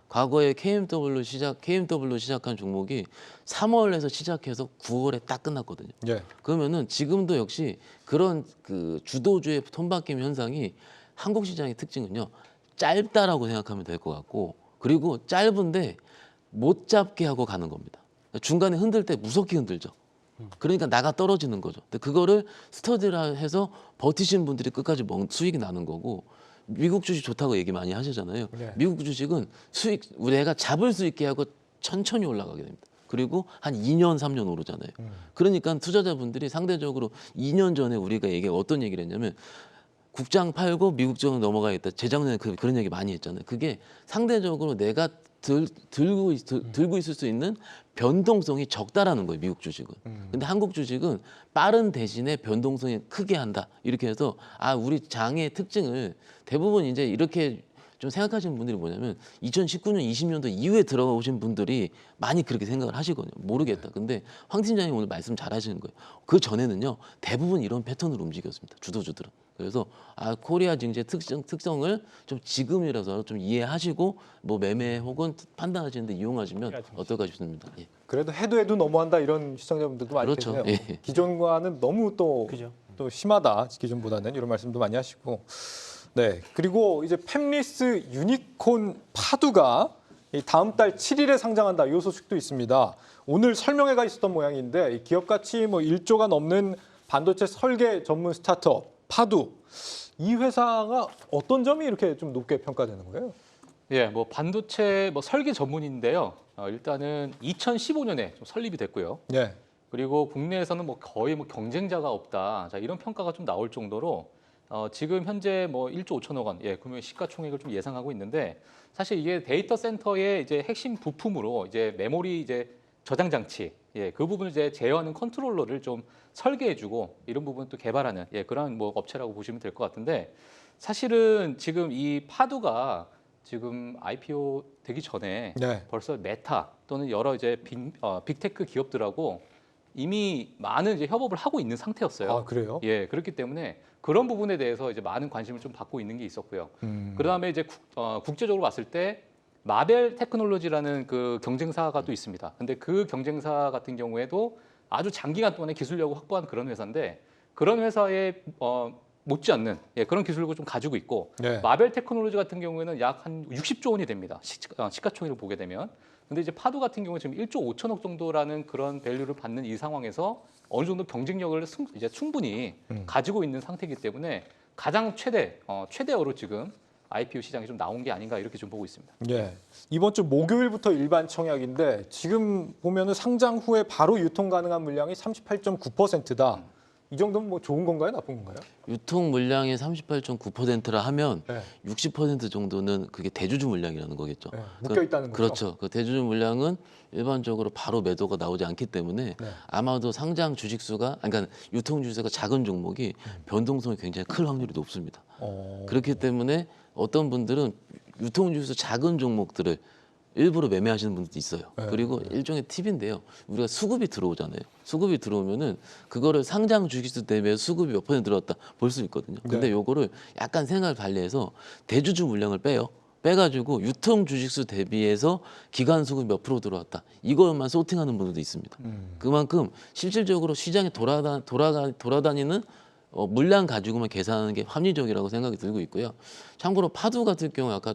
과거에 KMW로 시작한 종목이 3월에서 시작해서 9월에 딱 끝났거든요. 예. 그러면은 지금도 역시 그런 그 주도주의 손바뀜 현상이 한국 시장의 특징은요. 짧다라고 생각하면 될 것 같고 그리고 짧은데 못 잡게 하고 가는 겁니다. 중간에 흔들 때 무섭게 흔들죠. 그러니까 나가 떨어지는 거죠. 근데 그거를 스터디를 해서 버티신 분들이 끝까지 수익이 나는 거고 미국 주식 좋다고 얘기 많이 하시잖아요. 네. 미국 주식은 내가 잡을 수 있게 하고 천천히 올라가게 됩니다. 그리고 한 2년, 3년 오르잖아요. 그러니까 투자자분들이 상대적으로 2년 전에 우리가 어떤 얘기를 했냐면 국장 팔고 미국 정으로 넘어가겠다. 재작년에 그런 얘기 많이 했잖아요. 그게 상대적으로 내가 들고 있을 수 있는 변동성이 적다라는 거예요. 미국 주식은. 근데 한국 주식은 빠른 대신에 변동성이 크게 한다. 이렇게 해서 우리 장의 특징을 대부분 이제 이렇게 좀 생각하시는 분들이 뭐냐면 2019년, 20년도 이후에 들어가 오신 분들이 많이 그렇게 생각을 하시거든요. 모르겠다. 근데 황 팀장님 오늘 말씀 잘 하시는 거예요. 그 전에는요. 대부분 이런 패턴으로 움직였습니다. 주도주들은. 그래서 코리아 증시의 특성을 좀 지금이라서 좀 이해하시고 뭐 매매 혹은 판단하시는데 이용하시면 어떨까 싶습니다. 예. 그래도 해도 너무한다 이런 시청자분들도 많이 그렇죠. 계세요. 예. 기존과는 너무 또 심하다. 기존보다는 이런 말씀도 많이 하시고. 네. 그리고 이제 팹리스 유니콘 파두가 다음 달 7일에 상장한다. 이 소식도 있습니다. 오늘 설명회가 있었던 모양인데 기업 가치 뭐 1조가 넘는 반도체 설계 전문 스타트업 파두. 이 회사가 어떤 점이 이렇게 좀 높게 평가되는 거예요? 예, 뭐 반도체 설계 전문인데요. 일단은 2015년에 좀 설립이 됐고요. 네. 그리고 국내에서는 거의 경쟁자가 없다. 자, 이런 평가가 좀 나올 정도로 지금 현재 1조 5천억 원 금융 시가총액을 좀 예상하고 있는데 사실 이게 데이터 센터의 이제 핵심 부품으로 이제 메모리 이제 저장 장치 그 부분을 이제 제어하는 컨트롤러를 좀 설계해주고 이런 부분을 또 개발하는 그런 업체라고 보시면 될 것 같은데 사실은 지금 이 파두가 지금 IPO 되기 전에 네. 벌써 메타 또는 여러 이제 빅테크 기업들하고 이미 많은 이제 협업을 하고 있는 상태였어요. 아, 그래요? 예, 그렇기 때문에 그런 부분에 대해서 이제 많은 관심을 좀 받고 있는 게 있었고요. 그다음에 이제 국제적으로 봤을 때 마벨 테크놀로지라는 그 경쟁사가 또 있습니다. 근데 그 경쟁사 같은 경우에도 아주 장기간 동안에 기술력을 확보한 그런 회사인데 그런 회사에 못지않는 그런 기술력을 좀 가지고 있고 네. 마벨 테크놀로지 같은 경우에는 약 한 60조 원이 됩니다. 시가총액을 보게 되면. 근데 이제 파두 같은 경우는 지금 1조 5천억 정도라는 그런 밸류를 받는 이 상황에서 어느 정도 경쟁력을 이제 충분히 가지고 있는 상태이기 때문에 가장 최대어로 지금 IPO 시장에 좀 나온 게 아닌가 이렇게 좀 보고 있습니다. 예. 이번 주 목요일부터 일반 청약인데 지금 보면은 상장 후에 바로 유통 가능한 물량이 38.9%다. 이 정도면 뭐 좋은 건가요, 나쁜 건가요? 유통 물량이 38.9%라 하면 네. 60% 정도는 그게 대주주 물량이라는 거겠죠. 네, 묶여 있다는 거죠. 그렇죠. 그 대주주 물량은 일반적으로 바로 매도가 나오지 않기 때문에 네. 아마도 상장 주식 수가, 그러니까 유통 주식수가 작은 종목이 변동성이 굉장히 클 확률이 높습니다. 그렇기 때문에 어떤 분들은 유통 주식수 작은 종목들을 일부러 매매하시는 분들도 있어요. 네. 그리고 일종의 팁인데요. 우리가 수급이 들어오잖아요. 수급이 들어오면은 그거를 상장 주식수 대비해 수급이 몇 퍼센트 들어왔다 볼 수 있거든요. 근데 네. 요거를 약간 생각을 달리해서 대주주 물량을 빼요. 빼가지고 유통 주식수 대비해서 기간 수급이 몇 프로 들어왔다. 이것만 소팅하는 분들도 있습니다. 그만큼 실질적으로 시장에 돌아다니는 물량 가지고만 계산하는 게 합리적이라고 생각이 들고 있고요. 참고로 파두 같은 경우 아까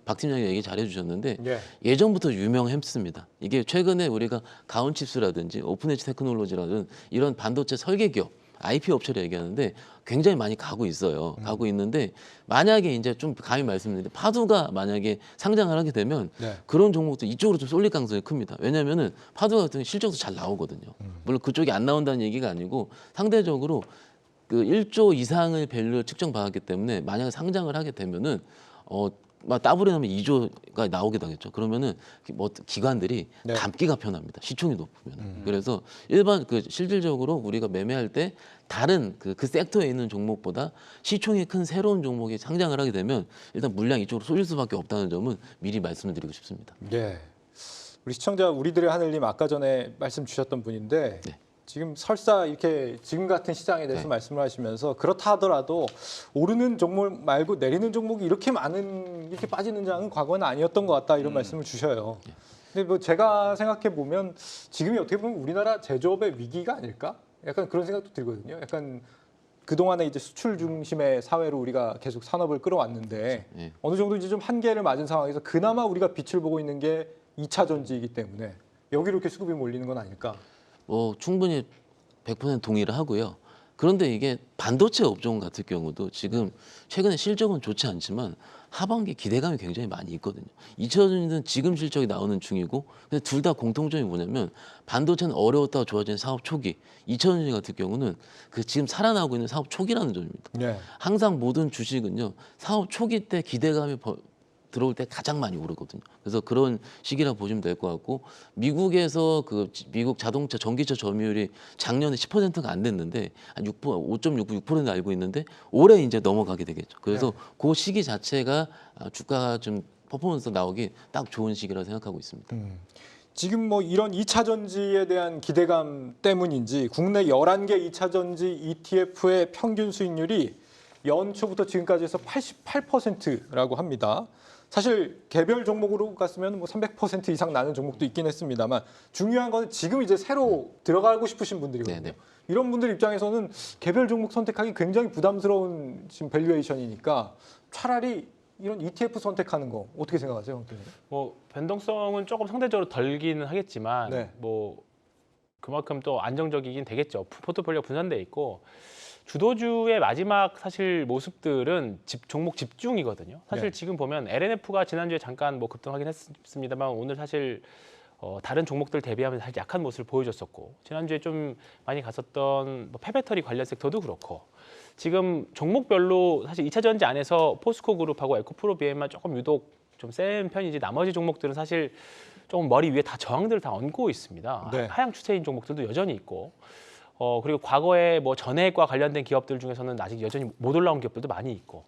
박 팀장이 얘기 잘해주셨는데 예. 예전부터 유명했습니다. 이게 최근에 우리가 가온칩스라든지 오픈엣지 테크놀로지라든 이런 반도체 설계 기업 IP 업체를 얘기하는데 굉장히 많이 가고 있어요. 가고 있는데 만약에 이제 좀 감히 말씀드리는데 파두가 만약에 상장을 하게 되면 네. 그런 종목도 이쪽으로 좀 쏠릴 가능성이 큽니다. 왜냐하면은 파두 같은 경우 실적도 잘 나오거든요. 물론 그쪽이 안 나온다는 얘기가 아니고 상대적으로 그 1조 이상을 밸류를 측정받았기 때문에 만약에 상장을 하게 되면은 막 따블에 나면 2조가 나오게 되겠죠. 그러면은 뭐 기관들이 네. 담기가 편합니다. 시총이 높으면. 그래서 일반 그 실질적으로 우리가 매매할 때 다른 그 섹터에 있는 종목보다 시총이 큰 새로운 종목이 상장을 하게 되면 일단 물량이 이쪽으로 쏠릴 수밖에 없다는 점은 미리 말씀을 드리고 싶습니다. 예. 우리 시청자 우리들의 하늘님 아까 전에 말씀 주셨던 분인데 네. 지금 설사 이렇게 지금 같은 시장에 대해서 네. 말씀을 하시면서 그렇다 하더라도 오르는 종목 말고 내리는 종목이 이렇게 빠지는 장은 과거는 아니었던 것 같다 이런 말씀을 주셔요. 근데 뭐 제가 생각해 보면 지금이 어떻게 보면 우리나라 제조업의 위기가 아닐까? 약간 그런 생각도 들거든요. 약간 그동안에 이제 수출 중심의 사회로 우리가 계속 산업을 끌어왔는데 네. 어느 정도 이제 좀 한계를 맞은 상황에서 그나마 우리가 빛을 보고 있는 게 2차 전지이기 때문에 여기로 이렇게 수급이 몰리는 건 아닐까? 충분히 100% 동의를 하고요. 그런데 이게 반도체 업종 같은 경우도 지금 최근에 실적은 좋지 않지만 하반기 기대감이 굉장히 많이 있거든요. 2차전지는 지금 실적이 나오는 중이고 근데 둘 다 공통점이 뭐냐면 반도체는 어려웠다가 좋아진 사업 초기 2차전지 같은 경우는 그 지금 살아나고 있는 사업 초기라는 점입니다. 네. 항상 모든 주식은요. 사업 초기 때 기대감이 들어올 때 가장 많이 오르거든요. 그래서 그런 시기라 보시면 될 것 같고 미국에서 미국 자동차 전기차 점유율이 작년에 10%가 안 됐는데 한 5.6% 알고 있는데 올해 이제 넘어가게 되겠죠. 그래서 그 시기 자체가 주가가 좀 퍼포먼스 나오기 딱 좋은 시기라고 생각하고 있습니다. 지금 뭐 이런 2차 전지에 대한 기대감 때문인지 국내 11개 2차 전지 ETF의 평균 수익률이 연초부터 지금까지 해서 88%라고 합니다. 사실 개별 종목으로 갔으면 뭐 300% 이상 나는 종목도 있긴 했습니다만 중요한 건 지금 이제 새로 들어가고 싶으신 분들이거든요. 네네. 이런 분들 입장에서는 개별 종목 선택하기 굉장히 부담스러운 지금 밸류에이션이니까 차라리 이런 ETF 선택하는 거 어떻게 생각하세요, 형님? 뭐 변동성은 조금 상대적으로 덜기는 하겠지만 네. 뭐 그만큼 또 안정적이긴 되겠죠. 포트폴리오 분산돼 있고 주도주의 마지막 사실 모습들은 종목 집중이거든요. 사실 네. 지금 보면 LNF가 지난주에 잠깐 뭐 급등하긴 했습니다만 오늘 사실 다른 종목들 대비하면 사실 약한 모습을 보여줬었고 지난주에 좀 많이 갔었던 뭐 폐배터리 관련 섹터도 그렇고 지금 종목별로 사실 2차 전지 안에서 포스코 그룹하고 에코프로 BM만 조금 유독 좀 센 편이지 나머지 종목들은 사실 조금 머리 위에 다 저항들을 다 얹고 있습니다. 네. 하향 추세인 종목들도 여전히 있고 그리고 과거에 뭐 전해과 관련된 기업들 중에서는 아직 여전히 못 올라온 기업들도 많이 있고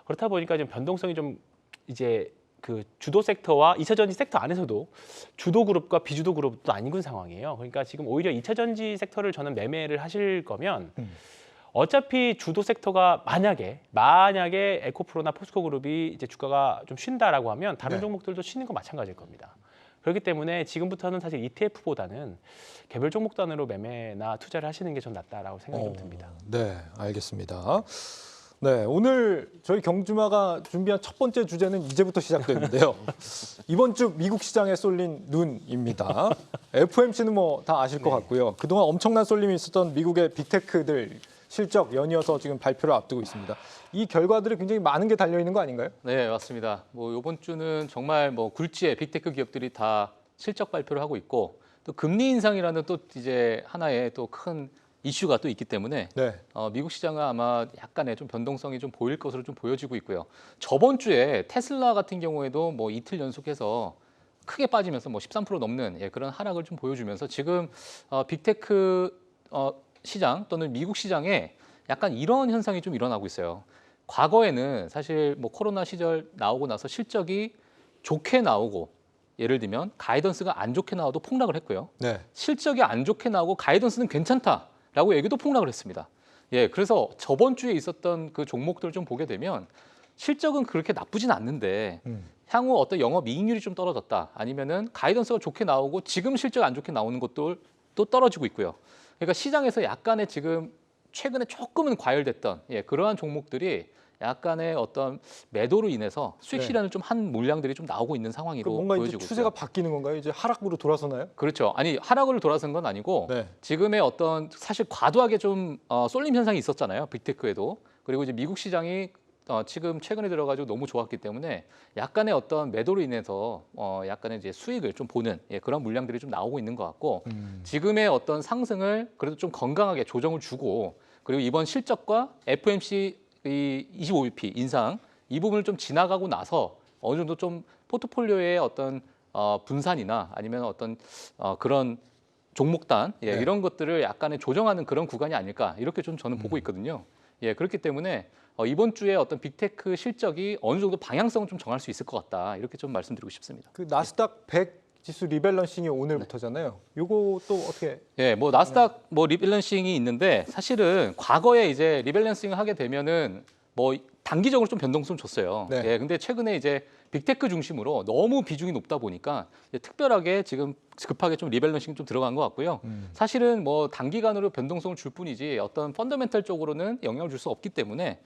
그렇다 보니까 좀 변동성이 좀 이제 그 주도 섹터와 2차 전지 섹터 안에서도 주도 그룹과 비주도 그룹도 아닌 상황이에요. 그러니까 지금 오히려 2차 전지 섹터를 저는 매매를 하실 거면 어차피 주도 섹터가 만약에 에코프로나 포스코 그룹이 이제 주가가 좀 쉰다라고 하면 다른 네. 종목들도 쉬는 거 마찬가지일 겁니다. 그렇기 때문에 지금부터는 사실 ETF보다는 개별 종목 단위로 매매나 투자를 하시는 게 좀 낫다라고 생각이 좀 듭니다. 네, 알겠습니다. 네, 오늘 저희 경주마가 준비한 첫 번째 주제는 이제부터 시작되는데요. 이번 주 미국 시장에 쏠린 눈입니다. FOMC는 뭐 다 아실 것 같고요. 그동안 엄청난 쏠림이 있었던 미국의 빅테크들 실적 연이어서 지금 발표를 앞두고 있습니다. 이 결과들이 굉장히 많은 게 달려 있는 거 아닌가요? 네, 맞습니다. 뭐 이번 주는 정말 뭐 굴지의 빅테크 기업들이 다 실적 발표를 하고 있고 또 금리 인상이라는 또 이제 하나의 또 큰 이슈가 또 있기 때문에 네. 미국 시장은 아마 약간의 좀 변동성이 좀 보일 것으로 좀 보여지고 있고요. 저번 주에 테슬라 같은 경우에도 뭐 이틀 연속해서 크게 빠지면서 뭐 13% 넘는 그런 하락을 좀 보여주면서 지금 빅테크 시장 또는 미국 시장에 약간 이런 현상이 좀 일어나고 있어요. 과거에는 사실 뭐 코로나 시절 나오고 나서 실적이 좋게 나오고 예를 들면 가이던스가 안 좋게 나와도 폭락을 했고요. 네. 실적이 안 좋게 나오고 가이던스는 괜찮다라고 얘기도 폭락을 했습니다. 그래서 저번 주에 있었던 그 종목들을 좀 보게 되면 실적은 그렇게 나쁘진 않는데 향후 어떤 영업 이익률이 좀 떨어졌다. 아니면은 가이던스가 좋게 나오고 지금 실적 안 좋게 나오는 것도 또 떨어지고 있고요. 그러니까 시장에서 약간의 지금 최근에 조금은 과열됐던 그러한 종목들이 약간의 어떤 매도로 인해서 수익 네. 실현을 좀 한 물량들이 좀 나오고 있는 그 상황으로 뭔가 이제 보여지고 추세가 있고요. 바뀌는 건가요? 이제 하락으로 돌아서나요? 그렇죠. 아니 하락으로 돌아선 건 아니고 네. 지금의 어떤 사실 과도하게 좀 쏠림 현상이 있었잖아요. 빅테크에도. 그리고 이제 미국 시장이 지금 최근에 들어가지고 너무 좋았기 때문에 약간의 어떤 매도로 인해서 약간의 이제 수익을 좀 보는 그런 물량들이 좀 나오고 있는 것 같고 지금의 어떤 상승을 그래도 좀 건강하게 조정을 주고 그리고 이번 실적과 FOMC 이 25bp 인상 이 부분을 좀 지나가고 나서 어느 정도 좀 포트폴리오의 어떤 분산이나 아니면 어떤 그런 종목단 네. 이런 것들을 약간의 조정하는 그런 구간이 아닐까 이렇게 좀 저는 보고 있거든요. 그렇기 때문에 이번 주에 어떤 빅테크 실적이 어느 정도 방향성을 좀 정할 수 있을 것 같다 이렇게 좀 말씀드리고 싶습니다. 그 나스닥 100 지수 리밸런싱이 오늘부터잖아요. 요거 또 어떻게? 뭐 나스닥 뭐 리밸런싱이 있는데 사실은 과거에 이제 리밸런싱을 하게 되면은 뭐 단기적으로 좀 변동성 줬어요. 네. 근데 최근에 이제 빅테크 중심으로 너무 비중이 높다 보니까 이제 특별하게 지금 급하게 좀 리밸런싱 좀 들어간 것 같고요. 사실은 뭐 단기간으로 변동성을 줄 뿐이지 어떤 펀더멘탈 쪽으로는 영향을 줄 수 없기 때문에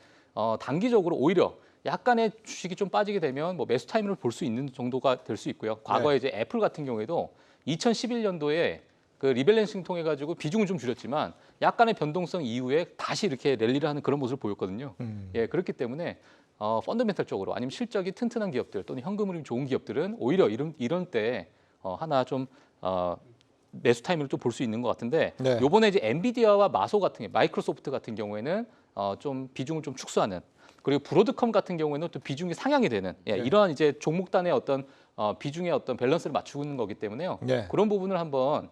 단기적으로 오히려 약간의 주식이 좀 빠지게 되면 뭐 매수 타이밍을 볼 수 있는 정도가 될 수 있고요. 과거에 이제 애플 같은 경우에도 2011년도에 그 리밸런싱 통해 가지고 비중을 좀 줄였지만 약간의 변동성 이후에 다시 이렇게 랠리를 하는 그런 모습을 보였거든요. 그렇기 때문에 펀더멘탈 쪽으로 아니면 실적이 튼튼한 기업들 또는 현금 흐름이 좋은 기업들은 오히려 이런 때 하나 좀 매수 타이밍을 좀 볼 수 있는 것 같은데 네. 요번에 이제 엔비디아와 마소 같은 게 마이크로소프트 같은 경우에는 좀 비중을 좀 축소하는 그리고 브로드컴 같은 경우에는 또 비중이 상향이 되는 이러한 이제 종목단의 어떤 비중의 어떤 밸런스를 맞추는 거기 때문에요. 네. 그런 부분을 한번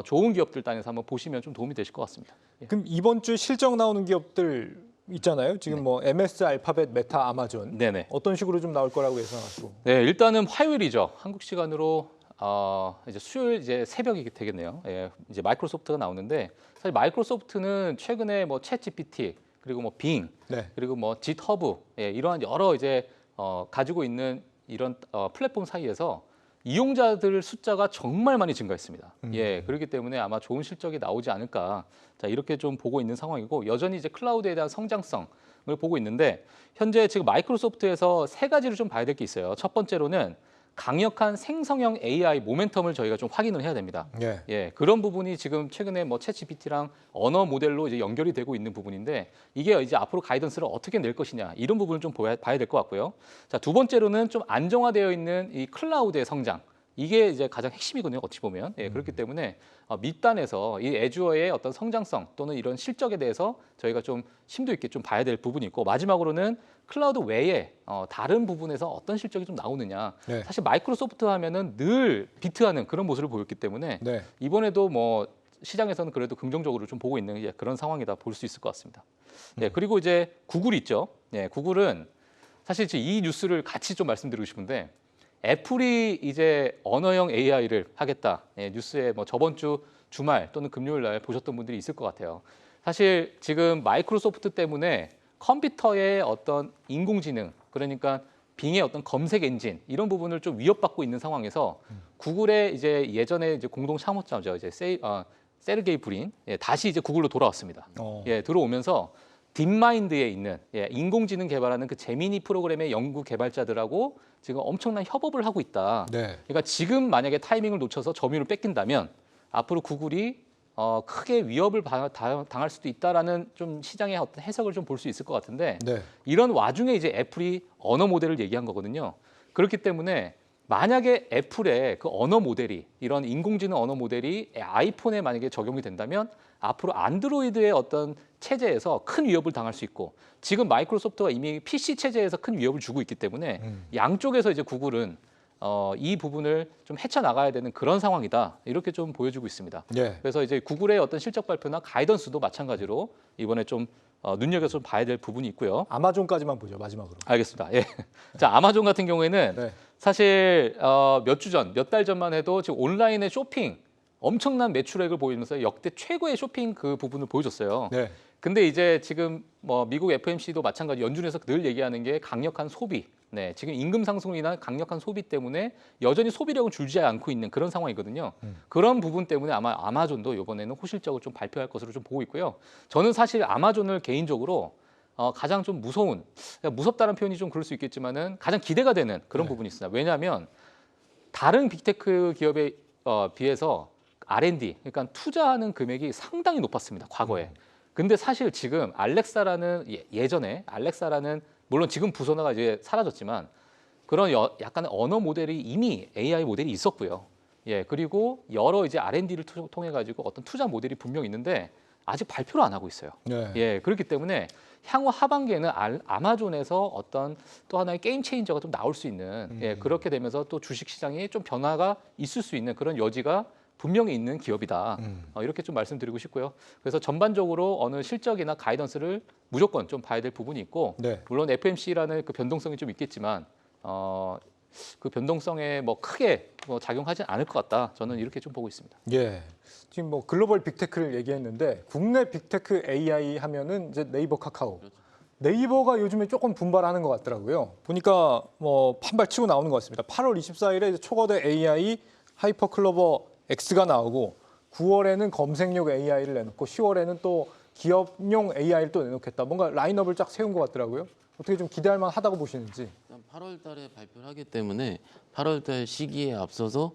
좋은 기업들 단에서 한번 보시면 좀 도움이 되실 것 같습니다. 그럼 이번 주 실적 나오는 기업들 있잖아요. 지금 뭐 MS, 알파벳, 메타, 아마존 네네. 어떤 식으로 좀 나올 거라고 예상하시고? 네, 일단은 화요일이죠. 한국 시간으로 이제 수요일 이제 새벽이 되겠네요. 이제 마이크로소프트가 나오는데 사실 마이크로소프트는 최근에 뭐 챗GPT 그리고 뭐 빙 네. 그리고 뭐 지트허브 이러한 여러 이제 가지고 있는 이런 플랫폼 사이에서 이용자들 숫자가 정말 많이 증가했습니다. 그렇기 때문에 아마 좋은 실적이 나오지 않을까. 자, 이렇게 좀 보고 있는 상황이고 여전히 이제 클라우드에 대한 성장성을 보고 있는데 현재 지금 마이크로소프트에서 세 가지를 좀 봐야 될 게 있어요. 첫 번째로는 강력한 생성형 AI 모멘텀을 저희가 좀 확인을 해야 됩니다. 그런 부분이 지금 최근에 뭐 챗GPT랑 언어 모델로 이제 연결이 되고 있는 부분인데 이게 이제 앞으로 가이던스를 어떻게 낼 것이냐 이런 부분을 좀 봐야 될 것 같고요. 자, 두 번째로는 좀 안정화되어 있는 이 클라우드의 성장. 이게 이제 가장 핵심이거든요. 어찌 보면 그렇기 때문에 밑단에서 이 애주어의 어떤 성장성 또는 이런 실적에 대해서 저희가 좀 심도 있게 좀 봐야 될 부분이 있고 마지막으로는 클라우드 외에 다른 부분에서 어떤 실적이 좀 나오느냐. 네. 사실 마이크로소프트 하면은 늘 비트하는 그런 모습을 보였기 때문에 네. 이번에도 뭐 시장에서는 그래도 긍정적으로 좀 보고 있는 그런 상황이다 볼 수 있을 것 같습니다. 그리고 이제 구글 있죠. 구글은 사실 이 뉴스를 같이 좀 말씀드리고 싶은데 애플이 이제 언어형 AI를 하겠다. 뉴스에 뭐 저번 주 주말 또는 금요일 날 보셨던 분들이 있을 것 같아요. 사실 지금 마이크로소프트 때문에 컴퓨터의 어떤 인공지능 그러니까 빙의 어떤 검색 엔진 이런 부분을 좀 위협받고 있는 상황에서 구글의 이제 예전에 이제 공동 창업자죠. 이제 세르게이 브린 다시 이제 구글로 돌아왔습니다. 들어오면서 딥마인드에 있는 인공지능 개발하는 그 제미니 프로그램의 연구 개발자들하고 지금 엄청난 협업을 하고 있다. 네. 그러니까 지금 만약에 타이밍을 놓쳐서 점유율을 뺏긴다면 앞으로 구글이 크게 위협을 당할 수도 있다라는 좀 시장의 어떤 해석을 좀 볼 수 있을 것 같은데 네. 이런 와중에 이제 애플이 언어 모델을 얘기한 거거든요. 그렇기 때문에 만약에 애플의 그 언어 모델이 이런 인공지능 언어 모델이 아이폰에 만약에 적용이 된다면 앞으로 안드로이드의 어떤 체제에서 큰 위협을 당할 수 있고 지금 마이크로소프트가 이미 PC 체제에서 큰 위협을 주고 있기 때문에 양쪽에서 이제 구글은 이 부분을 좀 헤쳐나가야 되는 그런 상황이다. 이렇게 좀 보여주고 있습니다. 그래서 이제 구글의 어떤 실적 발표나 가이던스도 마찬가지로 이번에 좀 눈여겨서 좀 봐야 될 부분이 있고요. 아마존까지만 보죠. 마지막으로. 알겠습니다. 자, 아마존 같은 경우에는 네. 사실 몇 달 전만 해도 지금 온라인의 쇼핑 엄청난 매출액을 보이면서 역대 최고의 쇼핑 그 부분을 보여줬어요. 네. 근데 이제 지금 뭐 미국 FMC도 마찬가지 연준에서 늘 얘기하는 게 강력한 소비. 네, 지금 임금 상승으로 인한 강력한 소비 때문에 여전히 소비력은 줄지 않고 있는 그런 상황이거든요. 그런 부분 때문에 아마 아마존도 이번에는 호실적으로 좀 발표할 것으로 좀 보고 있고요. 저는 사실 아마존을 개인적으로 가장 좀 무서운, 무섭다는 표현이 좀 그럴 수 있겠지만은 가장 기대가 되는 그런 부분이 있습니다. 왜냐하면 다른 빅테크 기업에 비해서 R&D, 그러니까 투자하는 금액이 상당히 높았습니다. 과거에. 근데 사실 지금 알렉사라는 예전에 알렉사라는 물론 지금 부서나가 이제 사라졌지만 그런 약간의 언어 모델이 이미 AI 모델이 있었고요. 예, 그리고 여러 이제 R&D를 통해 가지고 어떤 투자 모델이 분명 있는데 아직 발표를 안 하고 있어요. 네. 예, 그렇기 때문에 향후 하반기에는 아마존에서 어떤 또 하나의 게임 체인저가 좀 나올 수 있는 예, 그렇게 되면서 또 주식 시장에 좀 변화가 있을 수 있는 그런 여지가 분명히 있는 기업이다. 이렇게 좀 말씀드리고 싶고요. 그래서 전반적으로 어느 실적이나 가이던스를 무조건 좀 봐야 될 부분이 있고 네. 물론 FMC라는 그 변동성이 좀 있겠지만 그 변동성에 뭐 크게 작용하지 않을 것 같다. 저는 이렇게 좀 보고 있습니다. 예. 지금 뭐 글로벌 빅테크를 얘기했는데 국내 빅테크 AI 하면은 이제 네이버, 카카오. 네이버가 요즘에 조금 분발하는 것 같더라고요. 보니까 뭐 판발 치고 나오는 것 같습니다. 8월 24일에 초거대 AI 하이퍼클로버 X가 나오고 9월에는 검색용 AI를 내놓고 10월에는 또 기업용 AI를 또 내놓겠다. 뭔가 라인업을 쫙 세운 것 같더라고요. 어떻게 좀 기대할 만하다고 보시는지. 일단 8월 달에 발표를 하기 때문에 8월 달 시기에 앞서서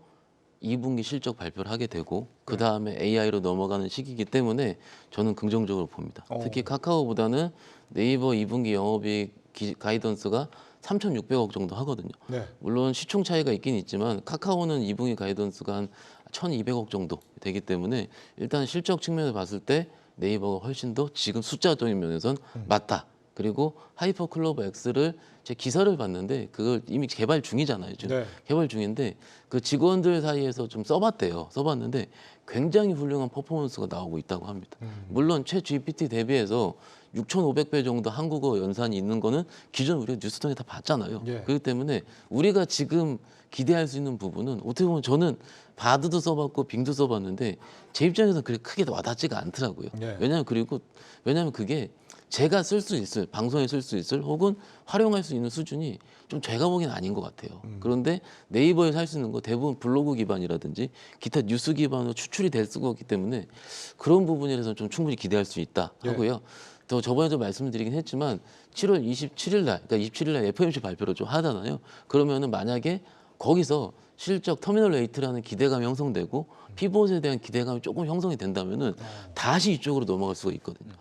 2분기 실적 발표를 하게 되고 그 다음에 AI로 넘어가는 시기이기 때문에 저는 긍정적으로 봅니다. 특히 카카오보다는 네이버 2분기 영업이익 가이던스가 3,600억 정도 하거든요. 네. 물론 시총 차이가 있긴 있지만 카카오는 2분기 가이던스가 한 1,200억 정도 되기 때문에 일단 실적 측면에서 봤을 때 네이버가 훨씬 더 지금 숫자적인 면에선 맞다. 그리고 하이퍼클로버 X를 제 기사를 봤는데 그걸 이미 개발 중이잖아요. 지금 네. 개발 중인데 그 직원들 사이에서 좀 써봤대요. 써봤는데 굉장히 훌륭한 퍼포먼스가 나오고 있다고 합니다. 물론 최 GPT 대비해서 6,500배 정도 한국어 연산이 있는 거는 기존 우리가 뉴스통에 다 봤잖아요. 예. 그렇기 때문에 우리가 지금 기대할 수 있는 부분은 어떻게 보면 저는 바드도 써봤고 빙도 써봤는데 제 입장에서는 그렇게 크게 와닿지가 않더라고요. 예. 왜냐하면 그게 제가 쓸 수 있을 방송에 쓸 수 있을 혹은 활용할 수 있는 수준이 좀 제가 보기엔 아닌 것 같아요. 그런데 네이버에서 할 수 있는 거 대부분 블로그 기반이라든지 기타 뉴스 기반으로 추출이 될 수가 없기 때문에 그런 부분에 대해서 좀 충분히 기대할 수 있다 하고요. 또 저번에도 말씀드리긴 했지만 7월 27일 날, 그러니까 27일 날 FOMC 발표를 좀 하잖아요. 그러면은 만약에 거기서 실적 터미널 레이트라는 기대감이 형성되고 피봇에 대한 기대감이 조금 형성이 된다면은 다시 이쪽으로 넘어갈 수가 있거든요.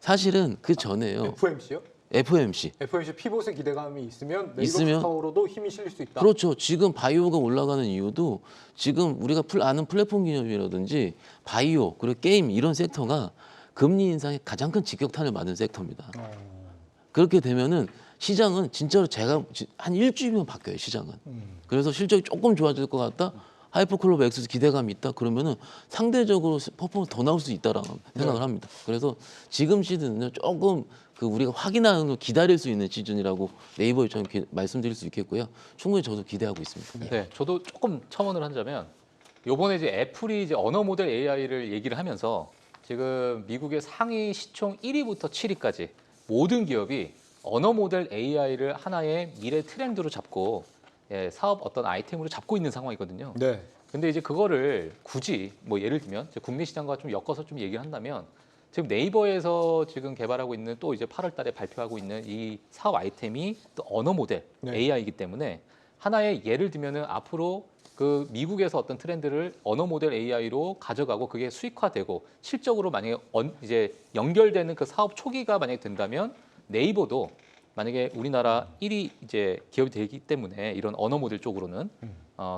사실은 그 전에요. FOMC요? FOMC. FOMC 피봇의 기대감이 있으면 네이버, 있으면? 카카오로도 힘이 실릴 수 있다. 그렇죠. 지금 바이오가 올라가는 이유도 지금 우리가 아는 플랫폼 기업이라든지 바이오 그리고 게임 이런 섹터가 금리 인상에 가장 큰 직격탄을 맞은 섹터입니다. 그렇게 되면은 시장은 진짜로 제가 한 일주일이면 바뀌어요. 시장은. 그래서 실적이 조금 좋아질 것 같다. 하이퍼클로버 X 기대감이 있다. 그러면은 상대적으로 퍼포먼스 더 나올 수 있다라고 생각을 합니다. 그래서 지금 시즌은 조금 그 우리가 확인하는 걸 기다릴 수 있는 시즌이라고 네이버 입장에 말씀드릴 수 있겠고요. 충분히 저도 기대하고 있습니다. 네, 저도 조금 첨언을 하자면 요번에 이제 애플이 이제 언어 모델 AI를 얘기를 하면서 지금 미국의 상위 시총 1위부터 7위까지 모든 기업이 언어 모델 AI를 하나의 미래 트렌드로 잡고 사업 어떤 아이템으로 잡고 있는 상황이거든요. 네. 근데 이제 그거를 굳이 뭐 예를 들면 이제 국내 시장과 좀 엮어서 좀 얘기를 한다면 지금 네이버에서 지금 개발하고 있는 또 이제 8월 달에 발표하고 있는 이 사업 아이템이 또 언어 모델 네. AI이기 때문에 하나의 예를 들면은 앞으로 그 미국에서 어떤 트렌드를 언어 모델 AI로 가져가고 그게 수익화되고 실적으로 만약에 이제 연결되는 그 사업 초기가 만약에 된다면 네이버도 만약에 우리나라 1위 이제 기업이 되기 때문에 이런 언어 모델 쪽으로는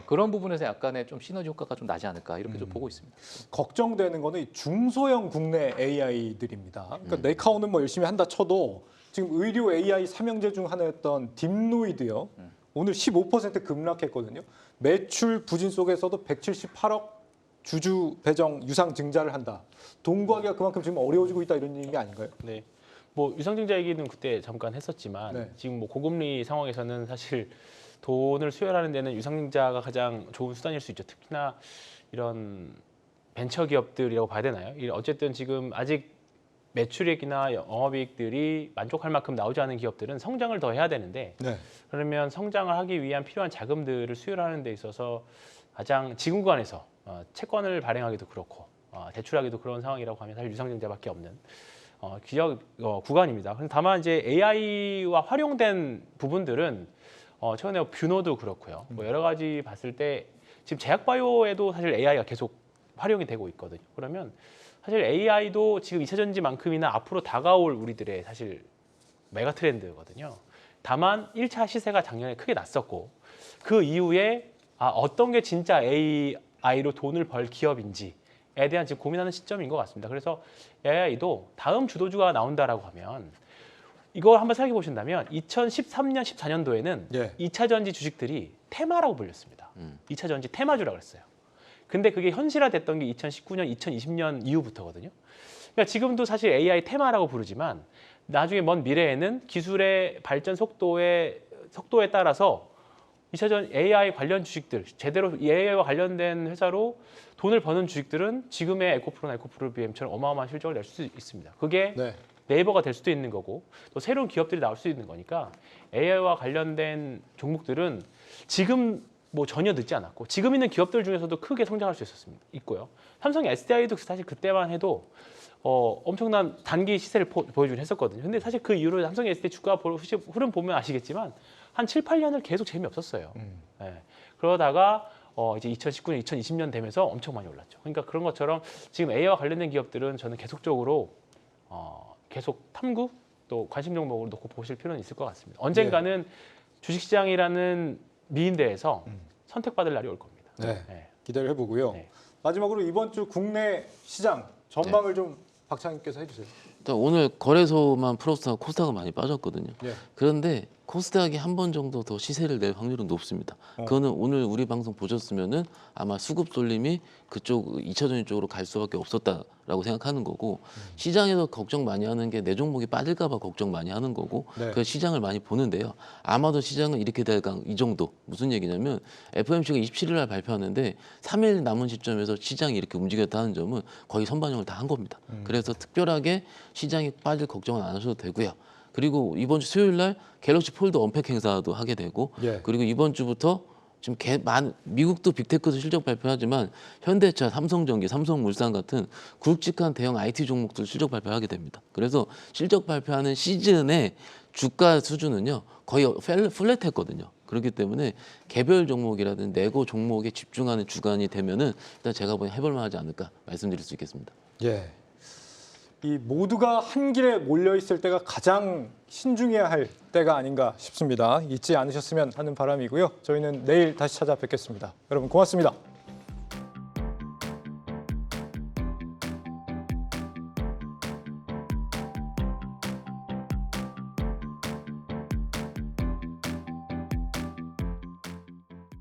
그런 부분에서 약간의 좀 시너지 효과가 좀 나지 않을까 이렇게 좀 보고 있습니다. 걱정되는 거는 이 중소형 국내 AI들입니다. 그러니까 네카오는 뭐 열심히 한다 쳐도 지금 의료 AI 삼형제 중 하나였던 딥노이드요. 오늘 15% 급락했거든요. 매출 부진 속에서도 178억 주주 배정 유상 증자를 한다. 돈 구하기가 그만큼 지금 어려워지고 있다 이런 얘기 아닌가요? 네. 뭐 유상증자 얘기는 그때 잠깐 했었지만 네. 지금 뭐 고금리 상황에서는 사실 돈을 수혈하는 데는 유상증자가 가장 좋은 수단일 수 있죠. 특히나 이런 벤처 기업들이라고 봐야 되나요? 어쨌든 지금 아직 매출액이나 영업이익들이 만족할 만큼 나오지 않은 기업들은 성장을 더 해야 되는데 네. 그러면 성장을 하기 위한 필요한 자금들을 수혈하는 데 있어서 가장 지금 구간에서 채권을 발행하기도 그렇고 대출하기도 그런 상황이라고 하면 사실 유상증자밖에 없는 기업 구간입니다. 다만 이제 AI와 활용된 부분들은 최근에 뷰노도 그렇고요. 뭐 여러 가지 봤을 때 지금 제약바이오에도 사실 AI가 계속 활용이 되고 있거든요. 그러면 사실 AI도 지금 2차 전지만큼이나 앞으로 다가올 우리들의 사실 메가 트렌드거든요. 다만 1차 시세가 작년에 크게 났었고 그 이후에 어떤 게 진짜 AI로 돈을 벌 기업인지에 대한 지금 고민하는 시점인 것 같습니다. 그래서 AI도 다음 주도주가 나온다라고 하면 이걸 한번 생각해 보신다면 2013년, 14년도에는 예. 2차 전지 주식들이 테마라고 불렸습니다. 2차 전지 테마주라고 그랬어요. 근데 그게 현실화됐던 게 2019년, 2020년 이후부터거든요. 그러니까 지금도 사실 AI 테마라고 부르지만 나중에 먼 미래에는 기술의 발전 속도에 따라서 2차 전 AI 관련 주식들, 제대로 AI와 관련된 회사로 돈을 버는 주식들은 지금의 에코프로나 에코프로비엠처럼 어마어마한 실적을 낼 수 있습니다. 그게 네. 네이버가 될 수도 있는 거고 또 새로운 기업들이 나올 수 있는 거니까 AI와 관련된 종목들은 지금 뭐 전혀 늦지 않았고 지금 있는 기업들 중에서도 크게 성장할 수 있고요. 삼성 SDI도 사실 그때만 해도 엄청난 단기 시세를 보여주긴 했었거든요. 근데 사실 그 이후로 삼성 SDI 주가 흐름 보면 아시겠지만 한 7, 8년을 계속 재미없었어요. 네. 그러다가 이제 2019년, 2020년 되면서 엄청 많이 올랐죠. 그러니까 그런 것처럼 지금 AI와 관련된 기업들은 저는 계속적으로 계속 탐구 또 관심 종목으로 놓고 보실 필요는 있을 것 같습니다. 언젠가는 주식시장이라는 미인대에서 선택받을 날이 올 겁니다. 네. 네. 기대를 해보고요. 네. 마지막으로 이번 주 국내 시장 전망을 좀 박찬님께서 해주세요. 일단 오늘 거래소만 플러스하고 코스닥은 많이 빠졌거든요. 예. 그런데 코스닥이 한 번 정도 더 시세를 낼 확률은 높습니다. 그거는 오늘 우리 방송 보셨으면은 아마 수급 쏠림이 그쪽 2차 전지 쪽으로 갈 수밖에 없었다라고 생각하는 거고 시장에서 걱정 많이 하는 게 내 종목이 빠질까 봐 걱정 많이 하는 거고 네. 그 시장을 많이 보는데요. 아마도 시장은 이렇게 될 이 정도. 무슨 얘기냐면 FOMC가 27일 날 발표하는데 3일 남은 시점에서 시장이 이렇게 움직였다는 점은 거의 선반영을 다 한 겁니다. 그래서 특별하게 시장이 빠질 걱정은 안 하셔도 되고요. 그리고 이번 주 수요일 날 갤럭시 폴드 언팩 행사도 하게 되고 예. 그리고 이번 주부터 지금 미국도 빅테크도 실적 발표하지만 현대차, 삼성전기, 삼성물산 같은 굵직한 대형 IT 종목들 실적 발표하게 됩니다. 그래서 실적 발표하는 시즌에 주가 수준은요 거의 플랫했거든요. 그렇기 때문에 개별 종목이라든 내고 종목에 집중하는 주간이 되면은 일단 제가 보기엔 해볼만하지 않을까 말씀드릴 수 있겠습니다. 예. 이 모두가 한 길에 몰려 있을 때가 가장 신중해야 할 때가 아닌가 싶습니다. 잊지 않으셨으면 하는 바람이고요. 저희는 내일 다시 찾아뵙겠습니다. 여러분 고맙습니다.